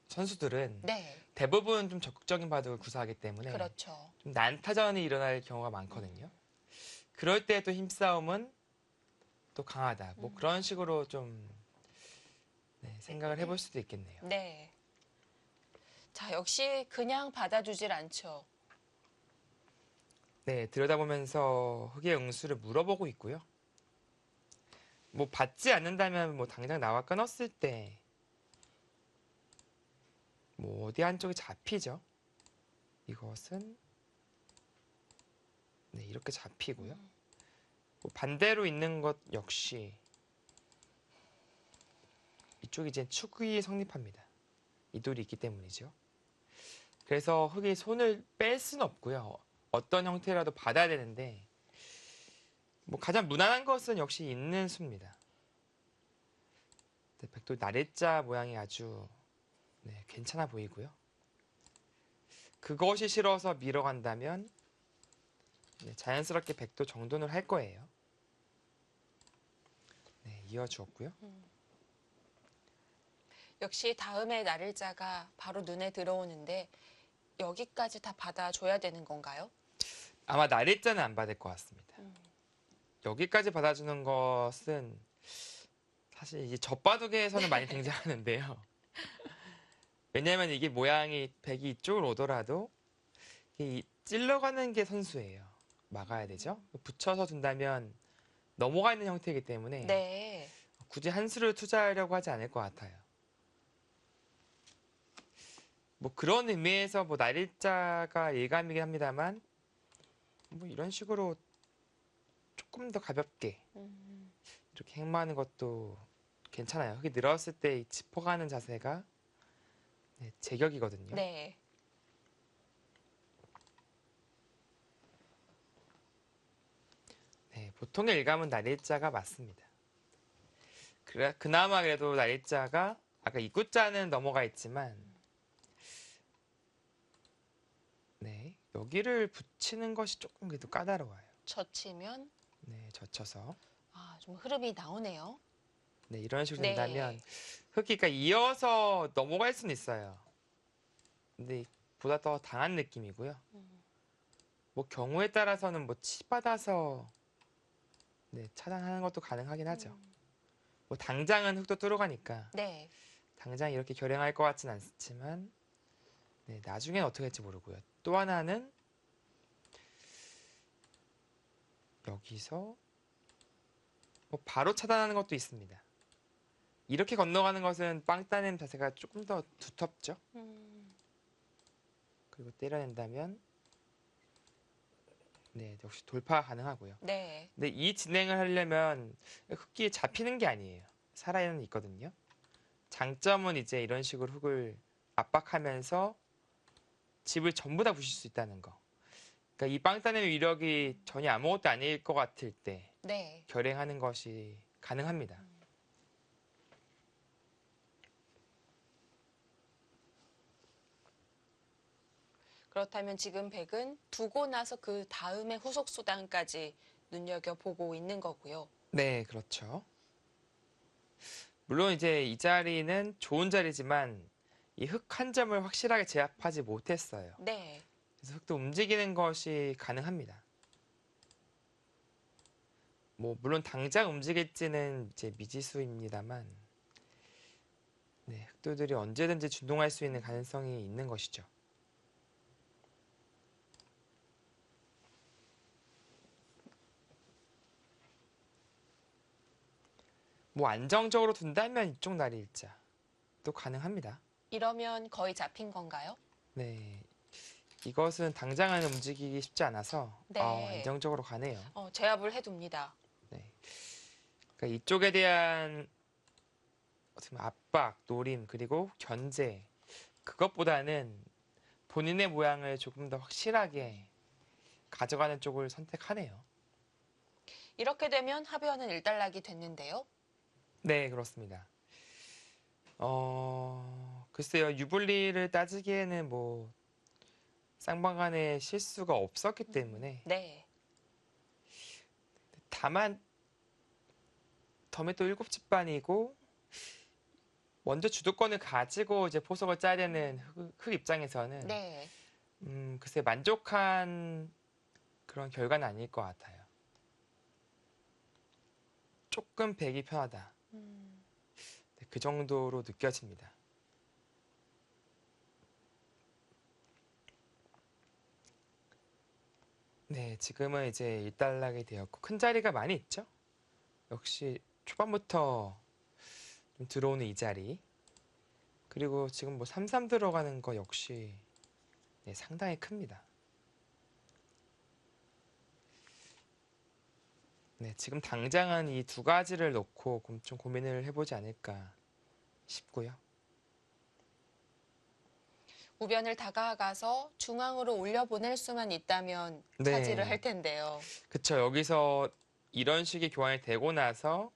선수들은 네, 대부분 좀 적극적인 바둑을 구사하기 때문에 그렇죠. 좀 난타전이 일어날 경우가 많거든요. 그럴 때 또 힘싸움은 또 강하다. 뭐 그런 식으로 좀 네, 생각을 해볼 수도 있겠네요. 네. 자, 역시 그냥 받아주질 않죠. 네, 들여다보면서 흑의 응수를 물어보고 있고요. 뭐 받지 않는다면 뭐 당장 나와 끊었을 때 뭐 어디 한쪽이 잡히죠. 이것은 네, 이렇게 잡히고요. 뭐 반대로 있는 것 역시 이쪽이 이제 축이 성립합니다. 이돌이 있기 때문이죠. 그래서 흑이 손을 뺄 수는 없고요. 어떤 형태라도 받아야 되는데 뭐 가장 무난한 것은 역시 있는 수입니다. 네, 백도 나래자 모양이 아주 네, 괜찮아 보이고요. 그것이 싫어서 밀어간다면 네, 자연스럽게 백도 정돈을 할 거예요. 네, 이어주었고요. 역시 다음에 나를자가 바로 눈에 들어오는데 여기까지 다 받아줘야 되는 건가요? 아마 나래자는 안 받을 것 같습니다. 여기까지 받아주는 것은 사실 이제 젖바둑에서는 많이 등장하는데요. 왜냐하면 이게 모양이 백이 이쪽으로 오더라도 이 찔러가는 게 선수예요. 막아야 되죠. 붙여서 둔다면 넘어가 있는 형태이기 때문에 네. 굳이 한 수를 투자하려고 하지 않을 것 같아요. 뭐 그런 의미에서 뭐 날일자가 일감이긴 합니다만 뭐 이런 식으로 조금 더 가볍게 음, 이렇게 행마하는 것도 괜찮아요. 흙이 늘었을 때 이 짚어가는 자세가 네, 제격이거든요. 네. 네, 보통의 일감은 날일자가 맞습니다. 그나마 그래도 날일자가 아까 입구자는 넘어가 있지만 네, 여기를 붙이는 것이 조금 그래도 까다로워요. 젖히면 네, 젖혀서 좀 흐름이 나오네요. 네, 이런 식으로 네. 된다면 흙이 그러니까 이어서 넘어갈 수는 있어요. 근데 보다 더 당한 느낌이고요. 뭐 경우에 따라서는 뭐 치받아서 네, 차단하는 것도 가능하긴 하죠. 뭐 당장은 흙도 뚫어가니까 네. 당장 이렇게 결행할 것 같진 않지만 네, 나중엔 어떻게 할지 모르고요. 또 하나는 여기서 뭐 바로 차단하는 것도 있습니다. 이렇게 건너가는 것은 빵 따는 자세가 조금 더 두텁죠. 그리고 때려낸다면 네, 역시 돌파 가능하고요. 네. 근데 이 진행을 하려면 흙이 잡히는 게 아니에요. 살아있는 있거든요. 장점은 이제 이런 식으로 흙을 압박하면서 집을 전부 다 부실 수 있다는 거. 그러니까 이 빵 따는 위력이 전혀 아무것도 아닐 것 같을 때 네. 결행하는 것이 가능합니다. 그렇다면 지금 백은 두고 나서 그 다음에 후속 수단까지 눈여겨보고 있는 거고요. 네, 그렇죠. 물론 이제 이 자리는 좋은 자리지만 이 흙 한 점을 확실하게 제압하지 못했어요. 네. 그래서 흙도 움직이는 것이 가능합니다. 뭐 물론 당장 움직일지는 이제 미지수입니다만 네, 흑도들이 언제든지 준동할 수 있는 가능성이 있는 것이죠. 뭐 안정적으로 둔다면 이쪽 날이 일자 또 가능합니다. 이러면 거의 잡힌 건가요? 네, 이것은 당장은 움직이기 쉽지 않아서 네. 안정적으로 가네요. 제압을 해둡니다. 네, 그러니까 이쪽에 대한 어떻게 보면 압박, 노림 그리고 견제 그것보다는 본인의 모양을 조금 더 확실하게 가져가는 쪽을 선택하네요. 이렇게 되면 하변은 일단락이 됐는데요. 네, 그렇습니다. 글쎄요, 유불리를 따지기에는 뭐 쌍방간에 실수가 없었기 때문에 네. 다만 덤에 또 7집반이고 먼저 주도권을 가지고 이제 포석을 짜야 되는 흑 입장에서는 네. 글쎄 만족한 그런 결과는 아닐 것 같아요. 조금 백이 편하다. 네, 그 정도로 느껴집니다. 네, 지금은 이제 일단락이 되었고 큰 자리가 많이 있죠. 역시 초반부터 좀 들어오는 이 자리 그리고 지금 뭐 3-3 들어가는 거 역시 네, 상당히 큽니다. 네, 지금 당장은 이 두 가지를 놓고 좀 고민을 해보지 않을까 싶고요. 우변을 다가가서 중앙으로 올려보낼 수만 있다면 네. 차지를 할 텐데요. 그쵸. 여기서 이런 식의 교환이 되고 나서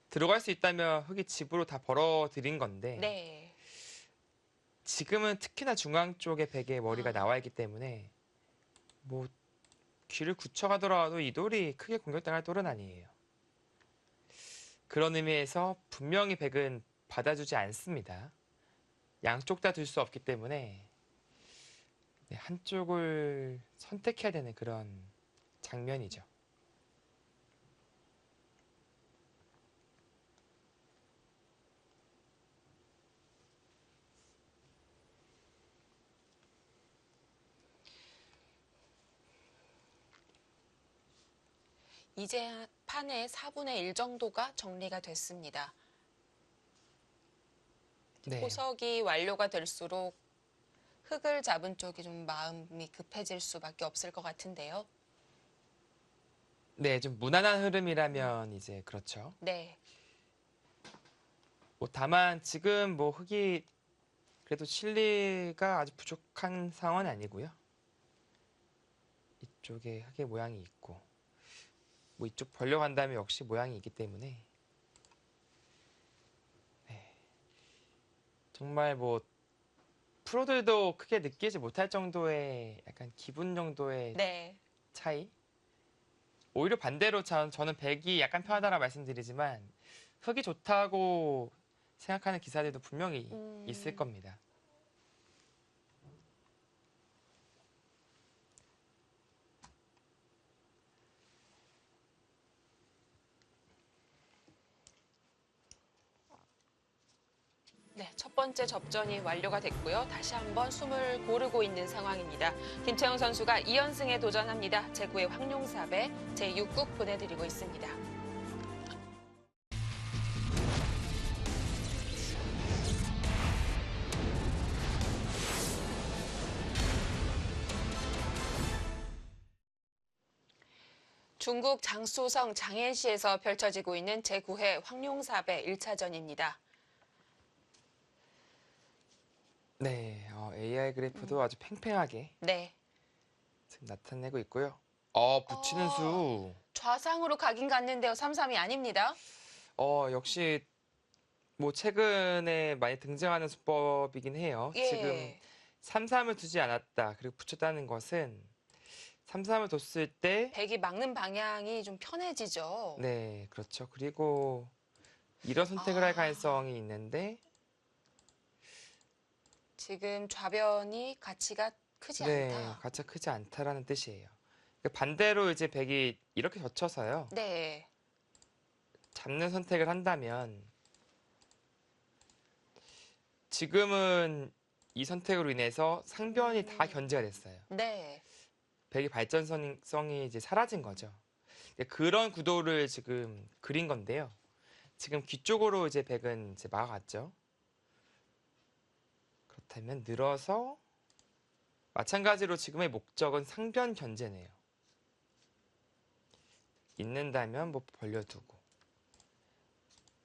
들어갈 수 있다면 흙이 집으로 다 벌어들인 건데 네. 지금은 특히나 중앙 쪽에 백의 머리가 나와 있기 때문에 뭐 귀를 굳혀가더라도 이 돌이 크게 공격당할 돌은 아니에요. 그런 의미에서 분명히 백은 받아주지 않습니다. 양쪽 다 둘 수 없기 때문에 네, 한쪽을 선택해야 되는 그런 장면이죠. 이제 판의 4분의 1 정도가 정리가 됐습니다. 네. 포석이 완료가 될수록 흙을 잡은 쪽이 좀 마음이 급해질 수밖에 없을 것 같은데요. 네, 좀 무난한 흐름이라면 이제 그렇죠. 네. 뭐 다만 지금 뭐 흙이 그래도 실리가 아주 부족한 상황은 아니고요. 이쪽에 흙의 모양이 있고 뭐 이쪽 벌려간다면 역시 모양이 있기 때문에 네. 정말 뭐 프로들도 크게 느끼지 못할 정도의 약간 기분 정도의 네. 차이? 오히려 반대로 저는 백이 약간 편하다고 말씀드리지만 흙이 좋다고 생각하는 기사들도 분명히 있을 겁니다. 네, 첫 번째 접전이 완료가 됐고요. 다시 한번 숨을 고르고 있는 상황입니다. 김채영 선수가 2연승에 도전합니다. 제9회 황룡삽에 제6국 보내드리고 있습니다. 중국 장쑤성 장앤시에서 펼쳐지고 있는 제9회 황룡삽의 1차전입니다. 네, AI 그래프도 아주 팽팽하게 네. 지금 나타내고 있고요. 붙이는 수. 좌상으로 가긴 갔는데요. 3-3이 아닙니다. 역시 뭐 최근에 많이 등장하는 수법이긴 해요. 예. 지금 3-3을 두지 않았다. 그리고 붙였다는 것은 3-3을 뒀을 때 백이 막는 방향이 좀 편해지죠. 네, 그렇죠. 그리고 이런 선택을 할 가능성이 있는데 지금 좌변이 가치가 크지 네, 않다. 가치가 크지 않다라는 뜻이에요. 그러니까 반대로 이제 백이 이렇게 젖혀서요. 네. 잡는 선택을 한다면 지금은 이 선택으로 인해서 상변이 다 견제가 됐어요. 네. 백의 발전성이 이제 사라진 거죠. 그런 구도를 지금 그린 건데요. 지금 귀 쪽으로 이제 백은 이제 막아갔죠. 그렇다면 늘어서 마찬가지로 지금의 목적은 상변 견제네요. 있는다면 뭐 벌려두고,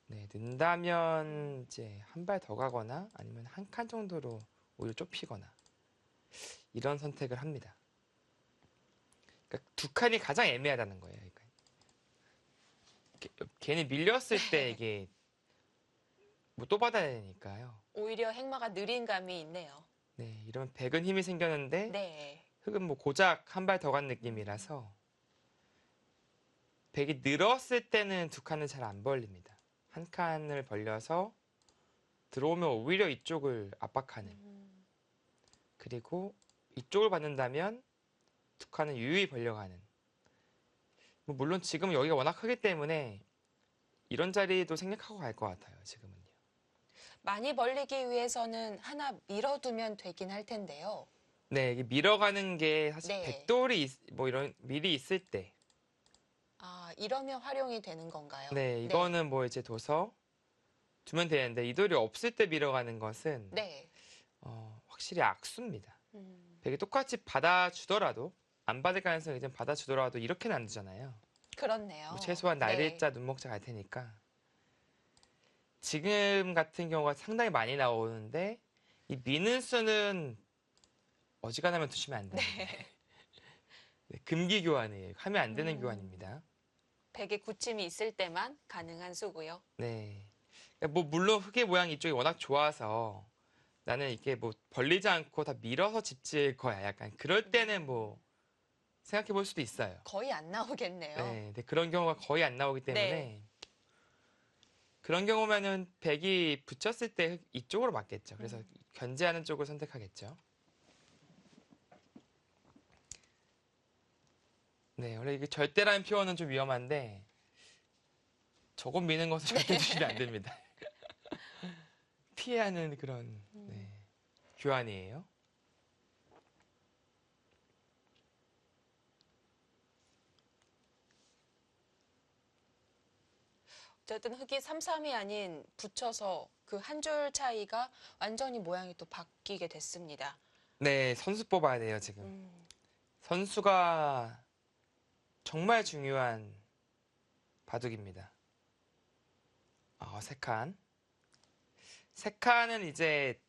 네, 는다면 이제 한 발 더 가거나 아니면 한 칸 정도로 오히려 좁히거나 이런 선택을 합니다. 그러니까 두 칸이 가장 애매하다는 거예요. 그러니까 괜히 밀렸을 때 이게 뭐 또 받아야 되니까요. 오히려 행마가 느린 감이 있네요. 네, 이러면 백은 힘이 생겼는데 네. 흙은 뭐 고작 한 발 더 간 느낌이라서 백이 늘었을 때는 두 칸을 잘 안 벌립니다. 한 칸을 벌려서 들어오면 오히려 이쪽을 압박하는. 그리고 이쪽을 받는다면 두 칸은 유유히 벌려가는. 뭐 물론 지금 여기가 워낙 크기 때문에 이런 자리도 생략하고 갈 것 같아요. 지금은요. 많이 벌리기 위해서는 하나 밀어두면 되긴 할 텐데요. 네, 이게 밀어가는 게 사실 네. 백돌이 뭐 이런 밀이 있을 때, 이러면 활용이 되는 건가요? 네, 이거는 뭐 이제 둬서 두면 되는데 이 돌이 없을 때 밀어가는 것은 네. 확실히 악수입니다. 음, 백이 똑같이 받아주더라도 안 받을 가능성이 좀 받아주더라도 이렇게는 안 되잖아요. 그렇네요. 뭐 최소한 날일자, 눈목자 갈 테니까. 지금 같은 경우가 상당히 많이 나오는데 이 미는 수는 어지간하면 두시면 안 됩니다. 네, 금기 교환이에요. 하면 안 되는 교환입니다. 백의 굳힘이 있을 때만 가능한 수고요. 네. 그러니까 뭐 물론 흙의 모양이 이쪽이 워낙 좋아서 나는 이게 뭐 벌리지 않고 다 밀어서 집 지을 거야. 약간 그럴 때는 뭐 생각해 볼 수도 있어요. 거의 안 나오겠네요. 네, 근데 그런 경우가 거의 안 나오기 때문에 네. 그런 경우면은 백이 붙였을 때 이쪽으로 맞겠죠. 그래서 견제하는 쪽을 선택하겠죠. 네, 원래 이게 절대라는 표현은 좀 위험한데 저것 미는 것은 절대 주시면 안 됩니다. 피해하는 그런 교환이에요. 어쨌든 흙이 3-3이 아닌 붙여서 그 한 줄 차이가 완전히 모양이 또 바뀌게 됐습니다. 네, 선수 뽑아야 돼요, 지금. 음, 선수가 정말 중요한 바둑입니다. 세 칸. 세 칸은 이제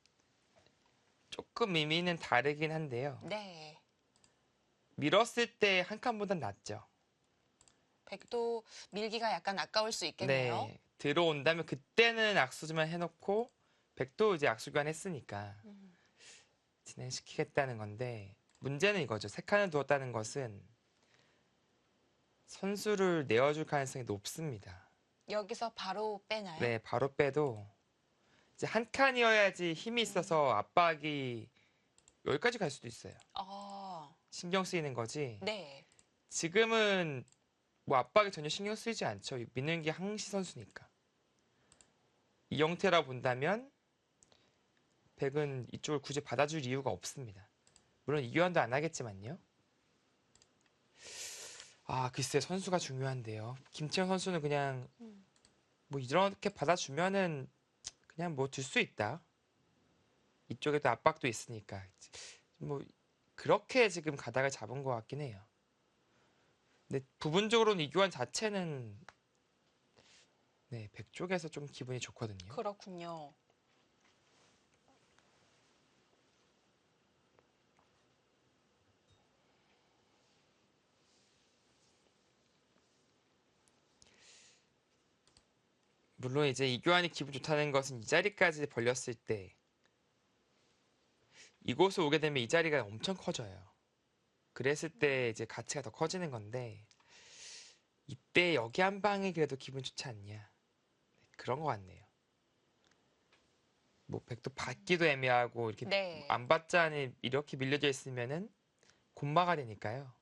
조금 의미는 다르긴 한데요. 네. 밀었을 때 한 칸보단 낫죠. 백도 밀기가 약간 아까울 수 있겠네요. 네, 들어온다면 그때는 악수만 해놓고 백도 이제 악수 교환했으니까 음, 진행시키겠다는 건데 문제는 이거죠. 세 칸을 두었다는 것은 선수를 내어줄 가능성이 높습니다. 여기서 바로 빼나요? 네, 바로 빼도 이제 한 칸이어야지 힘이 있어서 압박이 여기까지 갈 수도 있어요. 아, 신경 쓰이는 거지. 네. 지금은 뭐 압박이 전혀 신경 쓰이지 않죠. 미는 게 항시 선수니까. 이 형태라 본다면 백은 이쪽을 굳이 받아줄 이유가 없습니다. 물론 이교환도 안 하겠지만요. 글쎄 선수가 중요한데요. 김치영 선수는 그냥 뭐 이렇게 받아주면은 그냥 뭐 들 수 있다. 이쪽에도 압박도 있으니까 뭐 그렇게 지금 가닥을 잡은 것 같긴 해요. 근데 부분적으로는 이교환 자체는 네, 백 쪽에서 좀 기분이 좋거든요. 그렇군요. 물론 이제 이교환이 기분 좋다는 것은 이 자리까지 벌렸을 때 이곳을 오게 되면 이 자리가 엄청 커져요. 그랬을 때 이제 가치가 더 커지는 건데 이때 여기 한 방이 그래도 기분 좋지 않냐. 그런 것 같네요. 뭐 백도 받기도 애매하고 이렇게 네. 안 받자니 이렇게 밀려져 있으면은 곤마가 되니까요.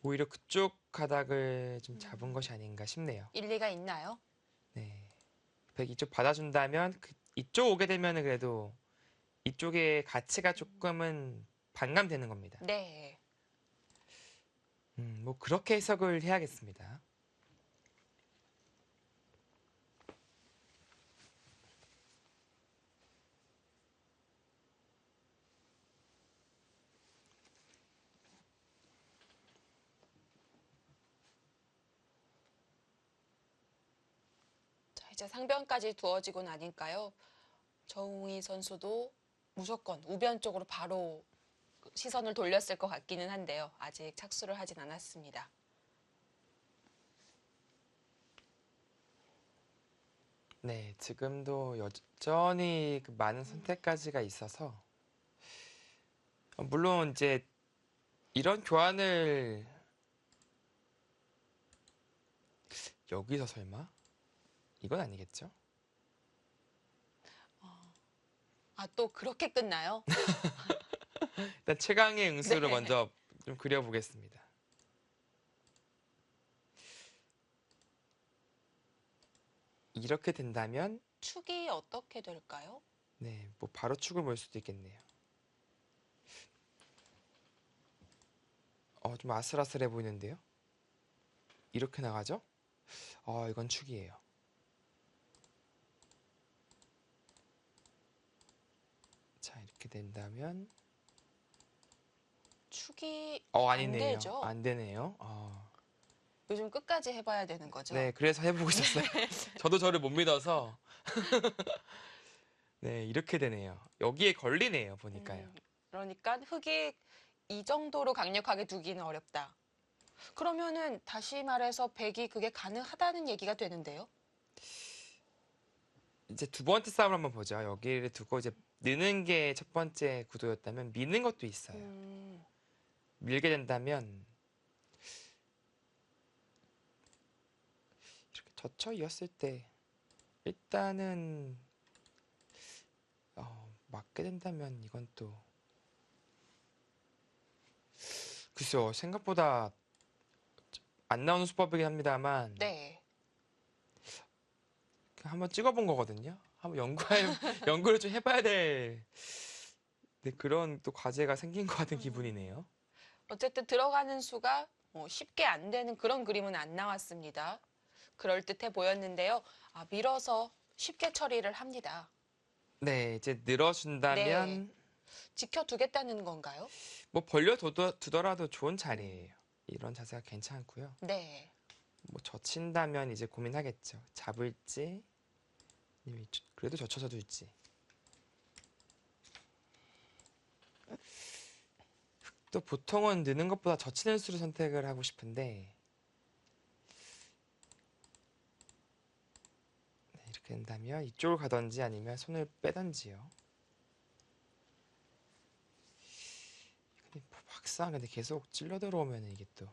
오히려 그쪽 가닥을 좀 잡은 것이 아닌가 싶네요. 일리가 있나요? 네. 백 이쪽 받아준다면 이쪽 오게 되면은 그래도 이쪽의 가치가 조금은 반감되는 겁니다. 네. 뭐 그렇게 해석을 해야겠습니다. 자, 이제 상변까지 두어지고 나니까요. 정우희 선수도 무조건 우변 쪽으로 바로 시선을 돌렸을 것 같기는 한데요. 아직 착수를 하진 않았습니다. 네, 지금도 여전히 그 많은 선택까지가 있어서 물론 이제 이런 교환을 여기서 설마? 이건 아니겠죠? 아, 또 그렇게 끝나요? 일단 최강의 응수를 네. 먼저 좀 그려보겠습니다. 이렇게 된다면 축이 어떻게 될까요? 네, 뭐 바로 축을 몰 수도 있겠네요. 좀 아슬아슬해 보이는데요. 이렇게 나가죠? 이건 축이에요. 자, 이렇게 된다면 축이 안 아니네요. 되죠? 안 되네요. 요즘 끝까지 해봐야 되는 거죠? 네, 그래서 해보고 있었어요. 저도 저를 못 믿어서 네, 이렇게 되네요. 여기에 걸리네요, 보니까요. 그러니까 흙이 이 정도로 강력하게 두기는 어렵다. 그러면은 다시 말해서 백이 그게 가능하다는 얘기가 되는데요. 이제 두 번째 싸움을 한번 보죠. 여기를 두고 이제 느는 게 첫 번째 구도였다면 미는 것도 있어요. 밀게 된다면 이렇게 젖혀 이었을 때 일단은 맞게 된다면 이건 또 글쎄요, 생각보다 안 나오는 수법이긴 합니다만 네. 한번 찍어본 거거든요. 한번 연구를 좀 해봐야 될 네, 그런 또 과제가 생긴 것 같은 기분이네요. 어쨌든 들어가는 수가 쉽게 안 되는 그런 그림은 안 나왔습니다. 그럴듯해 보였는데요. 밀어서 쉽게 처리를 합니다. 네, 이제 네. 늘어준다면 지켜두겠다는 건가요? 뭐 두더라도 좋은 자리예요. 이런 자세가 괜찮고요. 네. 뭐 젖힌다면 이제 고민하겠죠. 잡을지 아니면 그래도 젖혀서 둘지. 또 보통은 느는 것보다 젖히는 수를 선택을 하고 싶은데 네, 이렇게 된다면 이쪽을 가든지 아니면 손을 빼든지요. 근데 막상 근데 계속 찔러 들어오면 이게 또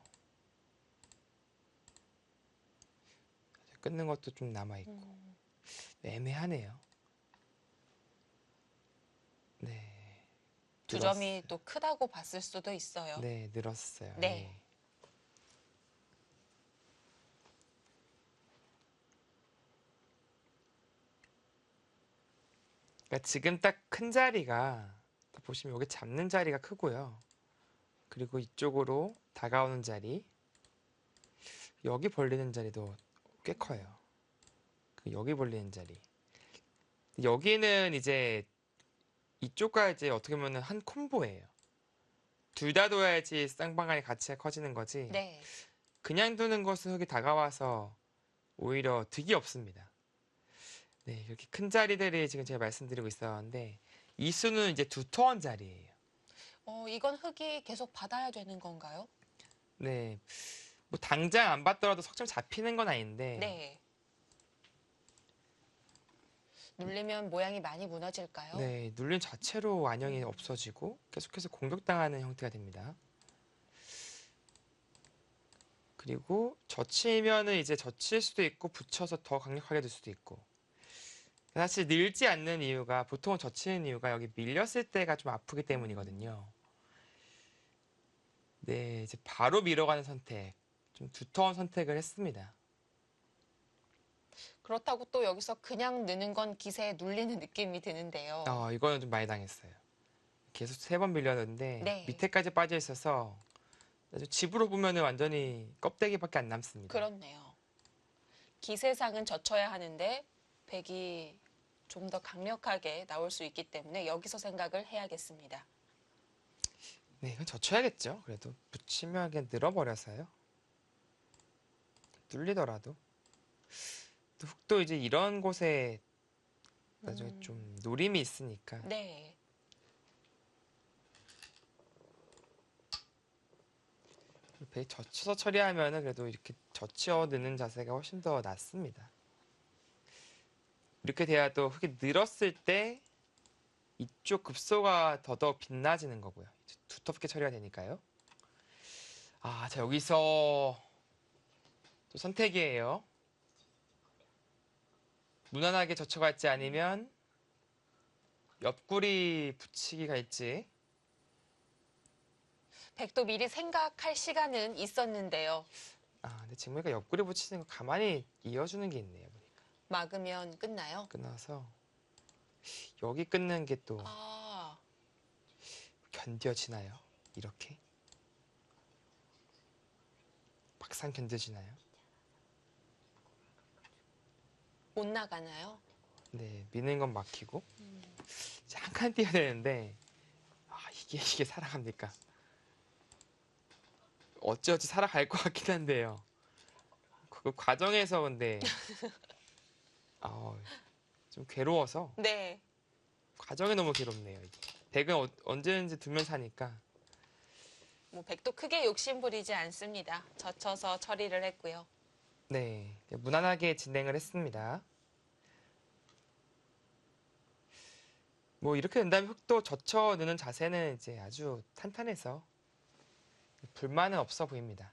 끊는 것도 좀 남아있고 애매하네요. 네. 두 점이 또 크다고 봤을 수도 있어요. 네, 늘었어요. 네. 예. 그러니까 지금 딱 큰 자리가 딱 보시면 여기 잡는 자리가 크고요. 그리고 이쪽으로 다가오는 자리, 여기 벌리는 자리도 꽤 커요. 여기 벌리는 자리. 여기는 이제 이쪽과 이제 어떻게 보면 한 콤보예요. 둘 다 둬야지 쌍방울이 같이 커지는 거지. 네. 그냥 두는 것은 흙이 다가와서 오히려 득이 없습니다. 네, 이렇게 큰 자리들이 지금 제가 말씀드리고 있었는데 이 수는 이제 두터운 자리예요. 이건 흙이 계속 받아야 되는 건가요? 네, 뭐 당장 안 받더라도 석점 잡히는 건 아닌데 네. 눌리면 모양이 많이 무너질까요? 네, 눌린 자체로 안형이 없어지고 계속해서 공격당하는 형태가 됩니다. 그리고 젖히면은 이제 젖힐 수도 있고 붙여서 더 강력하게 될 수도 있고 사실 늘지 않는 이유가 보통은 젖히는 이유가 여기 밀렸을 때가 좀 아프기 때문이거든요. 네, 이제 바로 밀어가는 선택, 좀 두터운 선택을 했습니다. 그렇다고 또 여기서 그냥 느는 건 기세에 눌리는 느낌이 드는데요. 이거는 좀 많이 당했어요. 계속 3번 밀렸는데 네. 밑에까지 빠져 있어서 집으로 보면은 완전히 껍데기밖에 안 남습니다. 그렇네요. 기세상은 젖혀야 하는데 백이 좀 더 강력하게 나올 수 있기 때문에 여기서 생각을 해야겠습니다. 네, 이건 젖혀야겠죠. 그래도 붙이면 그냥 늘어버려서요. 뚫리더라도. 또 흙도 이제 이런 곳에 나중에 좀 노림이 있으니까. 네. 배 젖혀서 처리하면은 그래도 이렇게 젖혀 넣는 자세가 훨씬 더 낫습니다. 이렇게 돼야 또 흙이 늘었을 때 이쪽 급소가 더더욱 빛나지는 거고요. 두텁게 처리가 되니까요. 자, 여기서 또 선택이에요. 무난하게 젖혀갈지 아니면 옆구리 붙이기 갈지. 백도 미리 생각할 시간은 있었는데요. 근데 지금 보니까 옆구리 붙이는 거 가만히 이어주는 게 있네요. 보니까. 막으면 끝나요? 끊어서 여기 끊는 게 또 견뎌지나요? 이렇게? 막상 견뎌지나요? 못 나가나요? 네, 미는 건 막히고 이제 한 칸 띄어야 되는데 이게 살아갑니까? 어찌어찌 살아갈 것 같긴 한데요. 그 과정에서 근데 좀 괴로워서 네. 과정이 너무 괴롭네요. 이게. 백은 언제든지 두면 사니까. 백도 크게 욕심 부리지 않습니다. 젖혀서 처리를 했고요. 네, 무난하게 진행을 했습니다. 뭐 이렇게 된다면 흙도 젖혀 넣는 자세는 이제 아주 탄탄해서 불만은 없어 보입니다.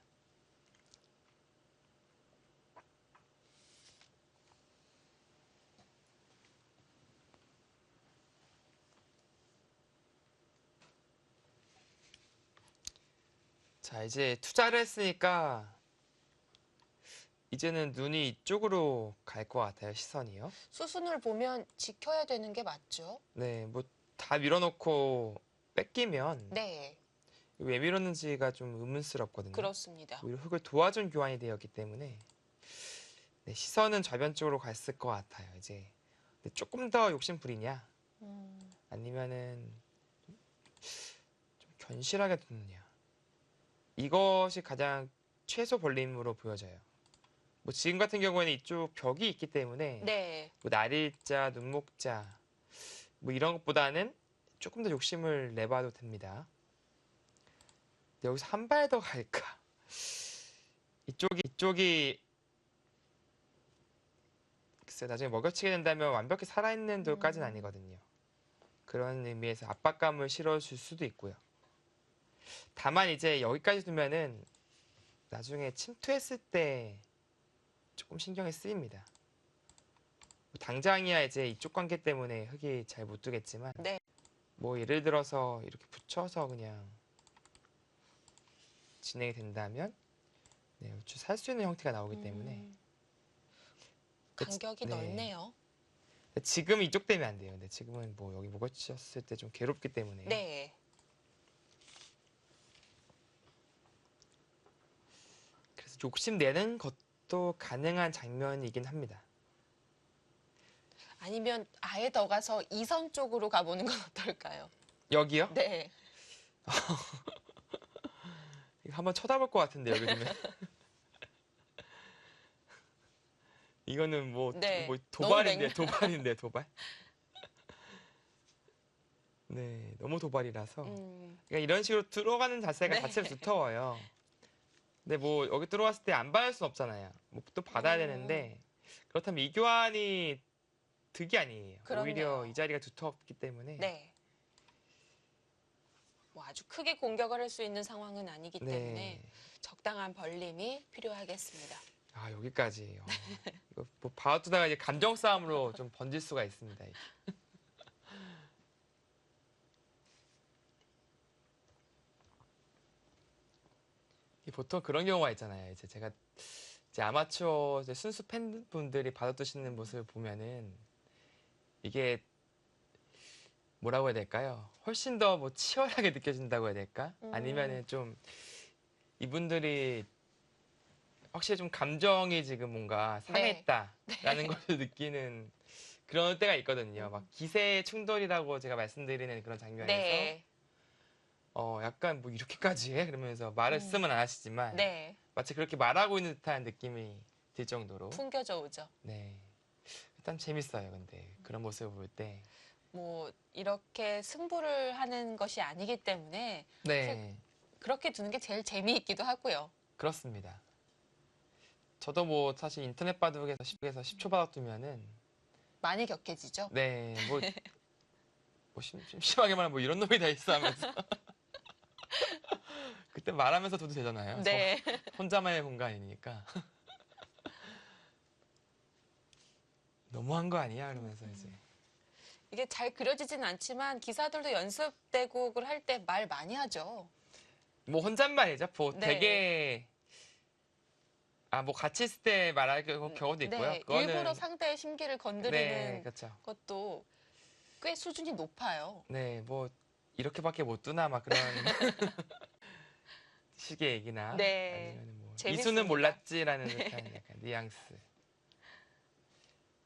자, 이제 투자를 했으니까 이제는 눈이 이쪽으로 갈 것 같아요, 시선이요. 수순을 보면 지켜야 되는 게 맞죠? 네, 뭐 다 밀어놓고 뺏기면 네. 왜 밀었는지가 좀 의문스럽거든요. 그렇습니다. 오히려 흙을 도와준 교환이 되었기 때문에 네, 시선은 좌변 쪽으로 갔을 것 같아요. 이제 근데 조금 더 욕심 부리냐, 아니면은 좀 견실하게 두느냐. 이것이 가장 최소 벌림으로 보여져요. 뭐 지금 같은 경우에는 이쪽 벽이 있기 때문에 네. 뭐 날일자, 눈목자 뭐 이런 것보다는 조금 더 욕심을 내봐도 됩니다. 근데 여기서 한 발 더 갈까? 이쪽이 글쎄 나중에 먹여치게 된다면 완벽히 살아있는 돌까지는 아니거든요. 그런 의미에서 압박감을 실어줄 수도 있고요. 다만 이제 여기까지 두면은 나중에 침투했을 때 조금 신경이 쓰입니다. 당장이야 이제 이쪽 관계 때문에 흙이 잘 못 두겠지만 네. 뭐 예를 들어서 이렇게 붙여서 그냥 진행이 된다면 네, 살 수 있는 형태가 나오기 때문에 간격이 네. 넓네요. 지금 이쪽 때문에 안 돼요. 근데 지금은 뭐 여기 먹어치셨을 때 좀 괴롭기 때문에 네. 그래서 욕심 내는 것도 가능한 장면이긴 합니다. 아니면 아예 더 가서 이선 쪽으로 가보는 건 어떨까요? 여기요? 네. 이거 한번 쳐다볼 것 같은데 여기 두면 이거는 뭐, 네. 뭐 너무 도발인데 도발. 네, 너무 도발이라서 그러니까 이런 식으로 들어가는 자세가 네. 자체로 두터워요. 근데 뭐 여기 들어왔을 때 안 받을 순 없잖아요. 뭐 또 받아야 되는데 그렇다면 이 교환이 득이 아니에요. 그렇네요. 오히려 이 자리가 두텁기 때문에 네. 뭐 아주 크게 공격을 할 수 있는 상황은 아니기 네. 때문에 적당한 벌림이 필요하겠습니다. 아 여기까지 이거 뭐 봐두다가 이제 감정 싸움으로 좀 번질 수가 있습니다. 이게. 보통 그런 경우가 있잖아요. 이제 제가 이제 아마추어 이제 순수 팬분들이 받아두시는 모습을 보면은 이게 뭐라고 해야 될까요? 훨씬 더 뭐 치열하게 느껴진다고 해야 될까? 아니면은 좀 이분들이 확실히 좀 감정이 지금 뭔가 상했다라는 것을 느끼는 그런 때가 있거든요. 막 기세 충돌이라고 제가 말씀드리는 그런 장면에서 네. 약간 뭐 이렇게까지 해? 그러면서 말씀은 안 하시지만 네. 마치 그렇게 말하고 있는 듯한 느낌이 들 정도로 풍겨져 오죠. 네. 일단 재밌어요. 근데 그런 모습을 볼 때. 뭐 이렇게 승부를 하는 것이 아니기 때문에 네. 그렇게 두는 게 제일 재미있기도 하고요. 그렇습니다. 저도 뭐 사실 인터넷 바둑에서 10초 바둑 두면은 많이 격해지죠. 네, 뭐 심심하게 말하면 뭐 이런 놈이 다 있어 하면서 그때 말하면서 둬도 되잖아요. 네. 혼자만의 공간이니까 너무한 거 아니야? 그러면서 이제 이게 잘 그려지진 않지만 기사들도 연습 대국을 할 때 말 많이 하죠. 뭐 혼잣말이죠. 뭐 네. 되게 뭐 같이 있을 때 말할 경우도 있고요. 네. 그거는 일부러 상대의 심기를 네, 건드리는 그렇죠. 것도 꽤 수준이 높아요. 네, 뭐 이렇게밖에 못 두나 막 그런 식의 얘기나 네. 아니면 뭐 재밌습니다. 이수는 몰랐지라는 듯한 약간 뉘앙스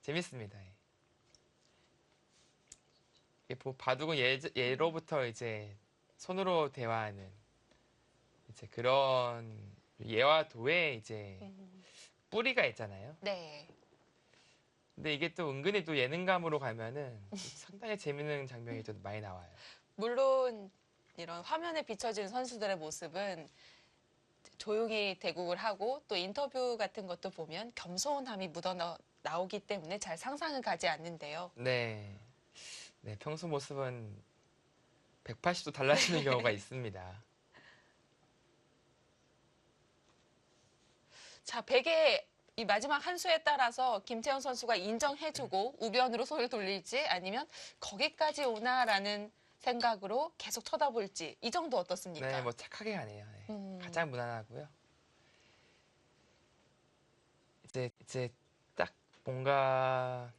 재밌습니다. 예. 이게 뭐 바둑은 예로부터 이제 손으로 대화하는 이제 그런 예와 도의 이제 뿌리가 있잖아요. 네. 근데 이게 또 은근히 또 예능감으로 가면은 상당히 재밌는 장면이 좀 많이 나와요. 물론 이런 화면에 비춰진 선수들의 모습은 조용히 대국을 하고 또 인터뷰 같은 것도 보면 겸손함이 나오기 때문에 잘 상상은 가지 않는데요. 네. 네, 평소 모습은 180도 달라지는 경우가 있습니다. 자, 백의 이 마지막 한 수에 따라서 김태형 선수가 인정해주고 우변으로 손을 돌릴지 아니면 거기까지 오나라는 생각으로 계속 쳐다볼지 이 정도 어떻습니까? 네, 뭐 착하게 가네요. 네. 가장 무난하고요. 이제 딱 뭔가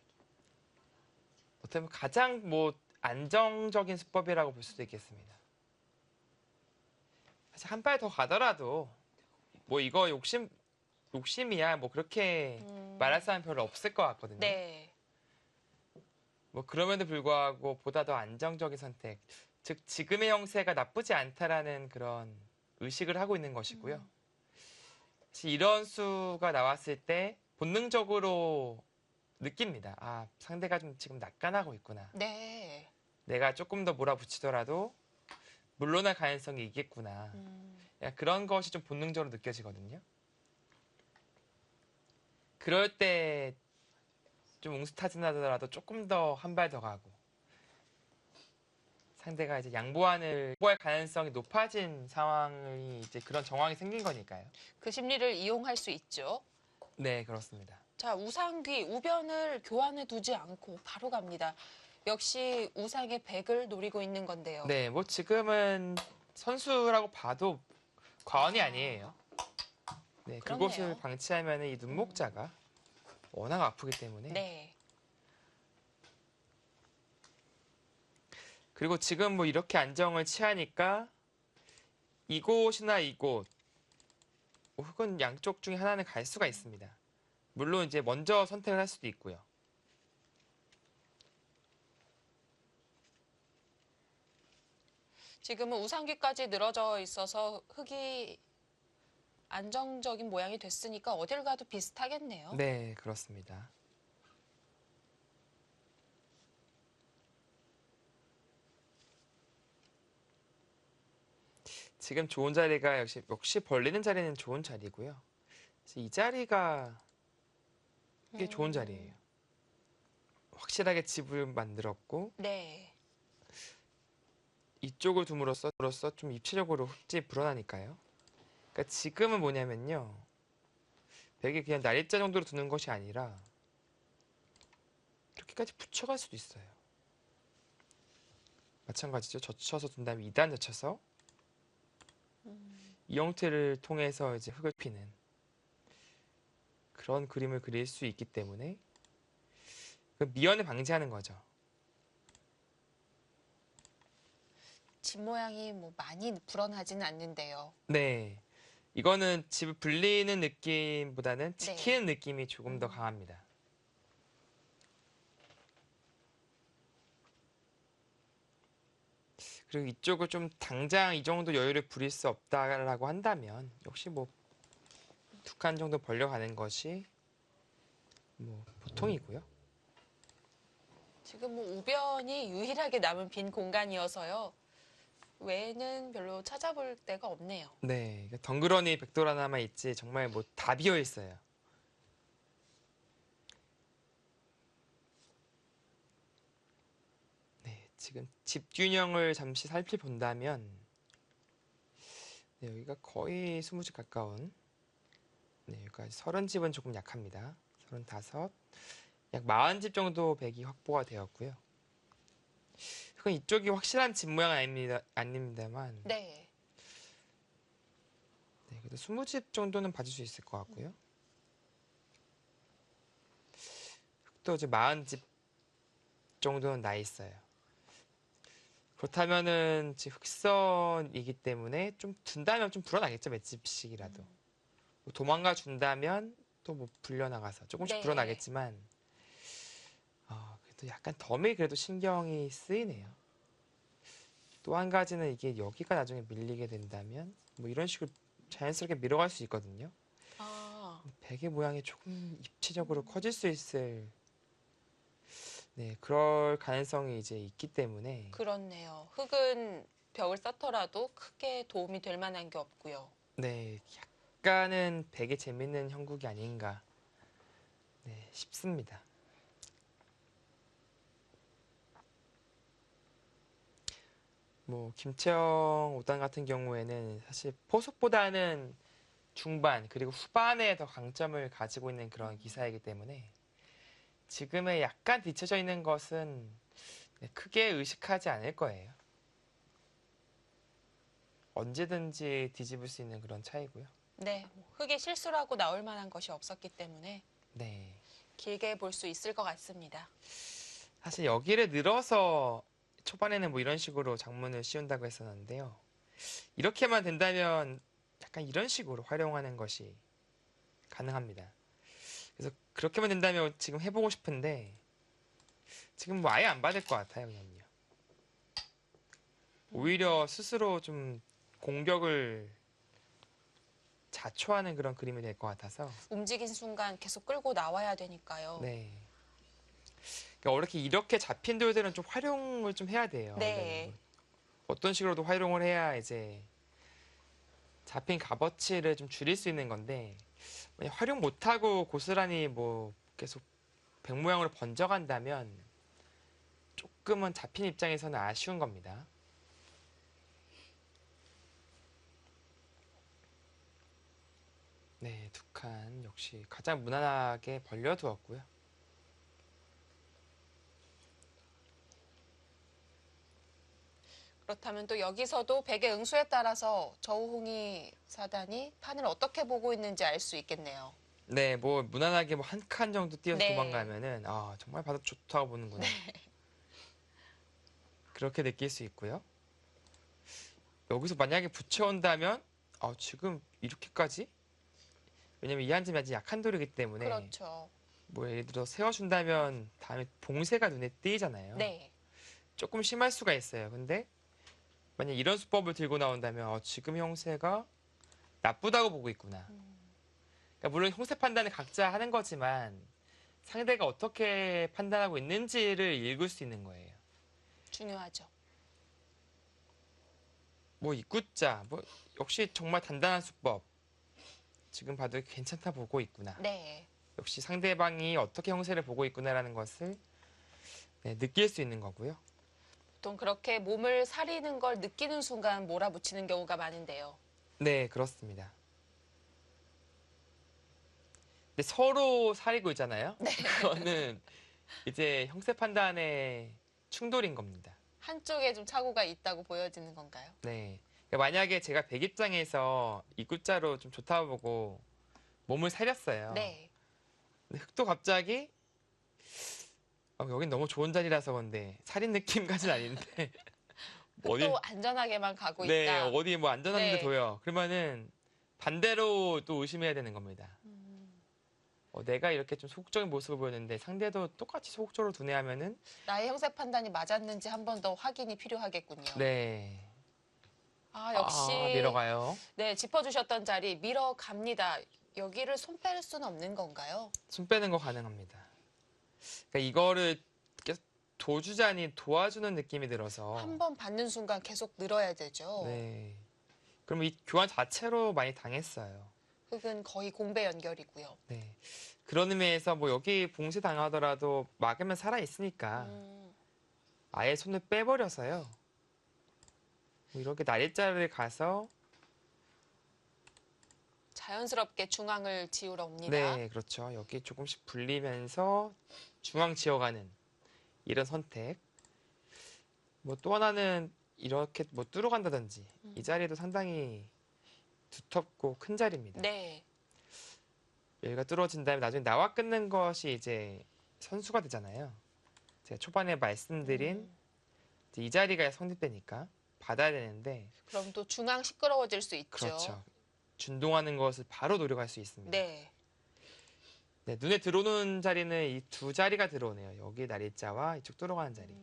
어떻게 보면 가장 뭐 안정적인 수법이라고 볼 수도 있겠습니다. 사실 한 발 더 가더라도 뭐 이거 욕심이야 뭐 그렇게 음. 말할 사람 별로 없을 것 같거든요. 네. 뭐 그럼에도 불구하고 보다 더 안정적인 선택, 즉 지금의 형세가 나쁘지 않다라는 그런 의식을 하고 있는 것이고요. 사실 이런 수가 나왔을 때 본능적으로 느낍니다. 아, 상대가 좀 지금 낙관하고 있구나. 네. 내가 조금 더 몰아붙이더라도 물러날 가능성이 있겠구나. 약간 그런 것이 좀 본능적으로 느껴지거든요. 그럴 때 좀 웅스타진하더라도 조금 더 한 발 더 가고 상대가 이제 양보할 가능성이 높아진 상황이 이제 그런 정황이 생긴 거니까요. 그 심리를 이용할 수 있죠. 네, 그렇습니다. 자, 우상귀, 우변을 교환해 두지 않고 바로 갑니다. 역시 우상의 백을 노리고 있는 건데요. 네, 뭐 지금은 선수라고 봐도 과언이 아니에요. 네, 그렇네요. 그곳을 방치하면 이 눈목자가 워낙 아프기 때문에. 네. 그리고 지금 뭐 이렇게 안정을 취하니까 이곳이나 이곳 혹은 양쪽 중에 하나는 갈 수가 있습니다. 물론 이제 먼저 선택을 할 수도 있고요. 지금은 우상귀까지 늘어져 있어서 흙이 안정적인 모양이 됐으니까 어딜 가도 비슷하겠네요. 네, 그렇습니다. 지금 좋은 자리가 역시 벌리는 자리는 좋은 자리고요. 이 자리가 꽤 좋은 자리예요. 확실하게 집을 만들었고 네. 이쪽을 둠으로써 좀 입체적으로 흙집이 불어나니까요. 그러니까 지금은 뭐냐면요. 벽에 그냥 날입자 정도로 두는 것이 아니라 이렇게까지 붙여갈 수도 있어요. 마찬가지죠. 젖혀서 둔 다음에 2단 젖혀서 이 형태를 통해서 이제 흙을 피는 그런 그림을 그릴 수 있기 때문에 그 미연을 방지하는 거죠. 집 모양이 뭐 많이 불어나지는 않는데요. 네. 이거는 집을 불리는 느낌보다는 지키는 느낌이 조금 더 강합니다. 그리고 이쪽을 좀 당장 이 정도 여유를 부릴 수 없다라고 한다면 역시 뭐 두 칸 정도 벌려가는 것이 뭐 보통이고요. 지금 뭐 우변이 유일하게 남은 빈 공간이어서요. 외에는 별로 찾아볼 데가 없네요. 네, 덩그러니 백돌 하나만 있지 정말 뭐 다 비어 있어요. 네, 지금 집 균형을 잠시 살펴본다면 네, 여기가 거의 20집 가까운 네, 여기가 30집은 조금 약합니다. 35, 약 40집 정도 백이 확보가 되었고요. 그건 이쪽이 확실한 집 모양은 아닙니다만 네. 네, 그래도 20집 정도는 봐줄 수 있을 것 같고요. 또 이제 40집 정도는 나 있어요. 그렇다면은 지금 흑선이기 때문에 좀 둔다면 좀 불어나겠죠, 몇 집씩이라도. 뭐 도망가 준다면 또 뭐 불려나가서 조금씩 네. 불어나겠지만 그래도 약간 덤이 그래도 신경이 쓰이네요. 또 한 가지는 이게 여기가 나중에 밀리게 된다면 뭐 이런 식으로 자연스럽게 밀어갈 수 있거든요. 아, 베개 모양이 조금 입체적으로 커질 수 있을 네, 그럴 가능성이 이제 있기 때문에 그렇네요. 흙은 벽을 쌓더라도 크게 도움이 될 만한 게 없고요. 네, 약간은 되게 재밌는 형국이 아닌가 네, 싶습니다. 뭐 김채영 5단 같은 경우에는 사실 포석보다는 중반 그리고 후반에 더 강점을 가지고 있는 그런 기사이기 때문에 지금의 약간 뒤쳐져 있는 것은 네, 크게 의식하지 않을 거예요. 언제든지 뒤집을 수 있는 그런 차이고요. 네, 뭐 흙에 실수라고 나올 만한 것이 없었기 때문에 네. 길게 볼 수 있을 것 같습니다. 사실 여기를 늘어서 초반에는 뭐 이런 식으로 장문을 씌운다고 했었는데요. 이렇게만 된다면 약간 이런 식으로 활용하는 것이 가능합니다. 그래서 그렇게만 된다면 지금 해보고 싶은데 지금 뭐 아예 안 받을 것 같아요, 그냥요. 오히려 스스로 좀 공격을 자초하는 그런 그림이 될 것 같아서. 움직인 순간 계속 끌고 나와야 되니까요. 네. 그러니까 이렇게 잡힌 돌들은 좀 활용을 좀 해야 돼요. 네. 원래는. 어떤 식으로도 활용을 해야 이제 잡힌 값어치를 좀 줄일 수 있는 건데 만약 활용 못하고 고스란히 뭐 계속 백 모양으로 번져간다면 조금은 잡힌 입장에서는 아쉬운 겁니다. 네, 두 칸 역시 가장 무난하게 벌려두었고요. 그렇다면 또 여기서도 백의 응수에 따라서 저우홍이 사단이 판을 어떻게 보고 있는지 알 수 있겠네요. 네, 뭐 무난하게 뭐 한 칸 정도 뛰어서 네. 도망가면은 정말 바둑 좋다고 보는구나. 그렇게 느낄 수 있고요. 여기서 만약에 붙여온다면 지금 이렇게까지? 왜냐면 이 한점이 아직 약한 돌이기 때문에 그렇죠. 뭐 예를 들어 세워준다면 다음에 봉쇄가 눈에 띄잖아요. 네. 조금 심할 수가 있어요. 근데 만약 이런 수법을 들고 나온다면 지금 형세가 나쁘다고 보고 있구나. 그러니까 물론 형세 판단은 각자 하는 거지만 상대가 어떻게 판단하고 있는지를 읽을 수 있는 거예요. 중요하죠. 뭐 입구자 뭐 역시 정말 단단한 수법. 지금 봐도 괜찮다 보고 있구나. 네. 역시 상대방이 어떻게 형세를 보고 있구나라는 것을 느낄 수 있는 거고요. 보통 그렇게 몸을 사리는 걸 느끼는 순간 몰아붙이는 경우가 많은데요. 네, 그렇습니다. 근데 서로 사리고 있잖아요. 네. 그거는 이제 형세 판단의 충돌인 겁니다. 한쪽에 좀 착오가 있다고 보여지는 건가요? 네. 그러니까 만약에 제가 백 입장에서 입구자로 좀 좋다고 보고 몸을 사렸어요. 네. 근데 흑도 갑자기 여긴 너무 좋은 자리라서 근데 살인 느낌까지는 아닌데 뭐 또 안전하게만 가고 네, 있다. 어디 뭐 안전한 데 네. 둬요. 그러면은 반대로 또 의심해야 되는 겁니다. 내가 이렇게 좀 소극적인 모습을 보였는데 상대도 똑같이 소극적으로 두네 하면은 나의 형세 판단이 맞았는지 한 번 더 확인이 필요하겠군요. 네. 역시 밀어가요. 네, 짚어주셨던 자리 밀어 갑니다. 여기를 손 뺄 수는 없는 건가요? 손 빼는 거 가능합니다. 그러니까 이거를 계속 도주자니 도와주는 느낌이 들어서 한 번 받는 순간 계속 늘어야 되죠. 네. 그럼 이 교환 자체로 많이 당했어요. 흑은 거의 공배 연결이고요. 네. 그런 의미에서 뭐 여기 봉쇄 당하더라도 막으면 살아 있으니까 아예 손을 빼버려서요. 뭐 이렇게 날일자를 가서 자연스럽게 중앙을 지우러 옵니다. 네, 그렇죠. 여기 조금씩 불리면서 중앙 지어가는 이런 선택. 뭐 또 하나는 이렇게 뭐 뚫어간다든지 이 자리도 상당히 두텁고 큰 자리입니다. 네. 여기가 뚫어진 다음에 나중에 나와 끊는 것이 이제 선수가 되잖아요. 제가 초반에 말씀드린 이제 이 자리가 성립되니까 받아야 되는데 그럼 또 중앙 시끄러워질 수 있죠. 그렇죠. 준동하는 것을 바로 노려갈 수 있습니다. 네. 네, 눈에 들어오는 자리는 이 두 자리가 들어오네요. 여기 날일자와 이쪽 뚫어가는 자리.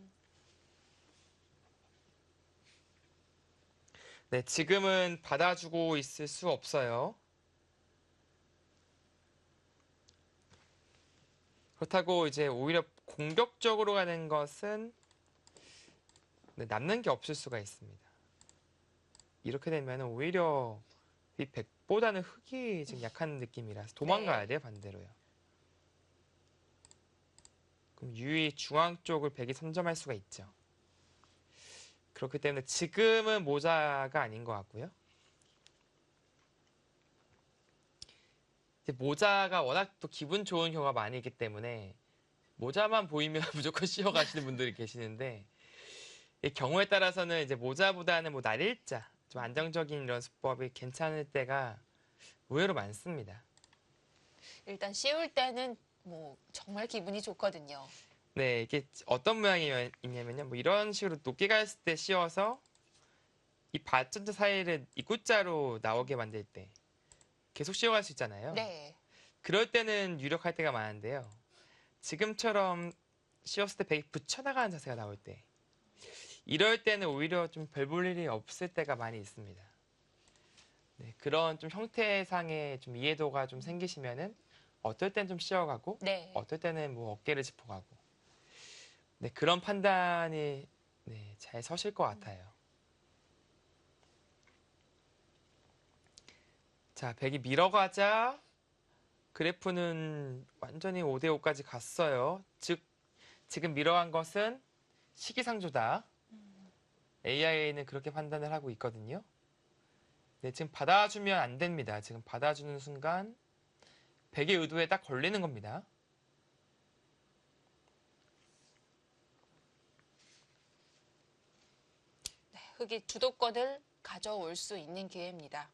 네, 지금은 받아주고 있을 수 없어요. 그렇다고 이제 오히려 공격적으로 가는 것은 남는 게 없을 수가 있습니다. 이렇게 되면 오히려 이 백보다는 흑이 지금 약한 느낌이라서 도망가야 돼요, 반대로요. 그럼 유의 중앙 쪽을 백이 선점할 수가 있죠. 그렇기 때문에 지금은 모자가 아닌 것 같고요. 이제 모자가 워낙 또 기분 좋은 경우가 많이 있기 때문에 모자만 보이면 무조건 씌워가시는 분들이 계시는데 이 경우에 따라서는 이제 모자보다는 뭐 날일자 좀 안정적인 이런 수법이 괜찮을 때가 의외로 많습니다. 일단 씌울 때는 뭐 정말 기분이 좋거든요. 네, 이게 어떤 모양이냐면요. 뭐 이런 식으로 높게 갔을 때 씌워서 이 받전자 사이를 입구자로 나오게 만들 때 계속 씌워갈 수 있잖아요. 네. 그럴 때는 유력할 때가 많은데요. 지금처럼 씌웠을 때 백이 붙여나가는 자세가 나올 때, 이럴 때는 오히려 좀 별 볼 일이 없을 때가 많이 있습니다. 네, 그런 좀 형태상의 좀 이해도가 좀 생기시면은 어떨 땐 좀 씌워가고, 네. 어떨 때는 뭐 어깨를 짚어가고, 네, 그런 판단이 네, 잘 서실 것 같아요. 자, 백이 밀어가자 그래프는 완전히 5대5까지 갔어요. 즉, 지금 밀어간 것은 시기상조다. AI는 그렇게 판단을 하고 있거든요. 네, 지금 받아주면 안 됩니다. 지금 받아주는 순간 백의 의도에 딱 걸리는 겁니다. 네, 흑이 주도권을 가져올 수 있는 기회입니다.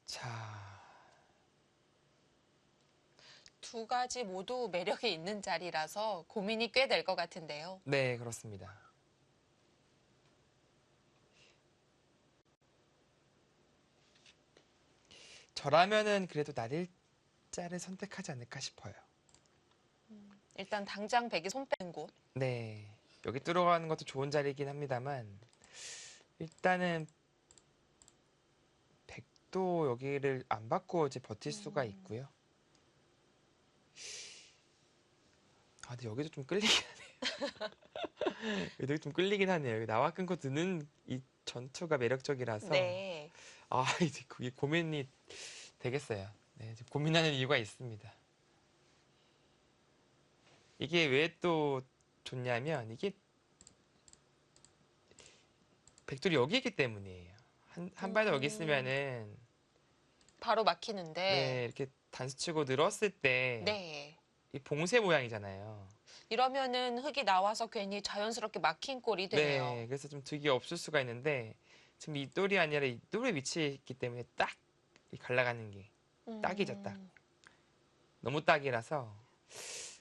자, 두 가지 모두 매력이 있는 자리라서 고민이 꽤 될 것 같은데요. 네, 그렇습니다. 저라면은 그래도 날일자를 선택하지 않을까 싶어요. 일단 당장 백이 손 빼는 곳. 네, 여기 들어가는 것도 좋은 자리이긴 합니다만 일단은 백도 여기를 안 받고 이제 버틸 수가 있고요. 아, 근데 여기도 좀 끌리긴 하네요. 여기 좀 끌리긴 하네요. 여기 나와 끊고 드는 이 전투가 매력적이라서 네. 아, 이제 그게 고민이 되겠어요. 네, 지금 고민하는 이유가 있습니다. 이게 왜 또 좋냐면 이게 백돌이 여기 있기 때문이에요. 한 발 더 여기 있으면은 바로 막히는데. 네, 이렇게 단수 치고 늘었을 때 네. 이 봉쇄 모양이잖아요. 이러면은 흑이 나와서 괜히 자연스럽게 막힌 꼴이 되네요. 네, 그래서 좀 득이 없을 수가 있는데 지금 이 똘이 아니라 이 똘의 위치에 있기 때문에 딱 갈라가는 게 딱이죠, 딱. 너무 딱이라서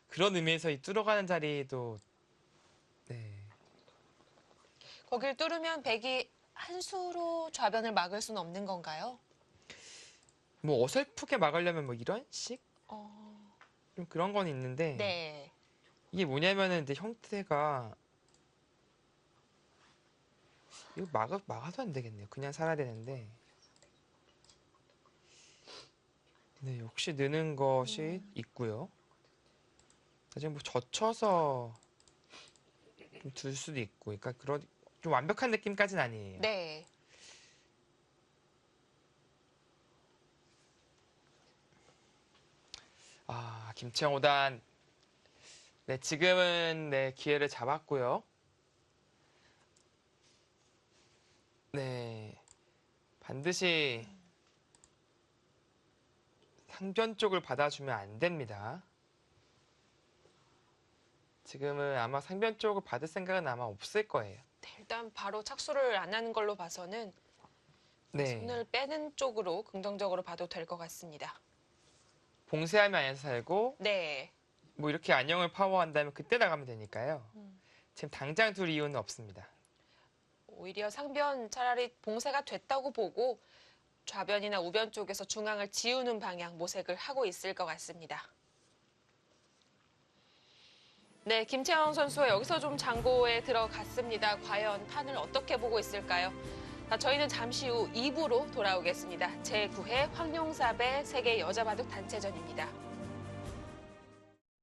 그런 의미에서 이 뚫어가는 자리도 네, 거길 뚫으면 백이 한 수로 좌변을 막을 수는 없는 건가요? 뭐 어설프게 막으려면 뭐 이런 식? 좀 그런 건 있는데 네. 이게 뭐냐면은 이제 형태가 이거 막아도 안 되겠네요. 그냥 살아야 되는데 네, 역시 느는 것이 있고요. 나중에 뭐 젖혀서 좀 둘 수도 있고, 그러니까 그런 좀 완벽한 느낌까지는 아니에요. 네. 아, 김채영 5단. 네, 지금은 네, 기회를 잡았고요. 네, 반드시 상변 쪽을 받아주면 안 됩니다. 지금은 아마 상변 쪽을 받을 생각은 아마 없을 거예요. 네, 일단 바로 착수를 안 하는 걸로 봐서는 네, 손을 빼는 쪽으로 긍정적으로 봐도 될 것 같습니다. 봉쇄하면 안에서 살고 네. 뭐 이렇게 안녕을 파워한다면 그때 나가면 되니까요. 지금 당장 둘 이유는 없습니다. 오히려 상변 차라리 봉쇄가 됐다고 보고 좌변이나 우변 쪽에서 중앙을 지우는 방향 모색을 하고 있을 것 같습니다. 네, 김채영 선수가 여기서 좀 장고에 들어갔습니다. 과연 판을 어떻게 보고 있을까요? 저희는 잠시 후 2부로 돌아오겠습니다. 제9회 황룡삽의 세계 여자 바둑 단체전입니다.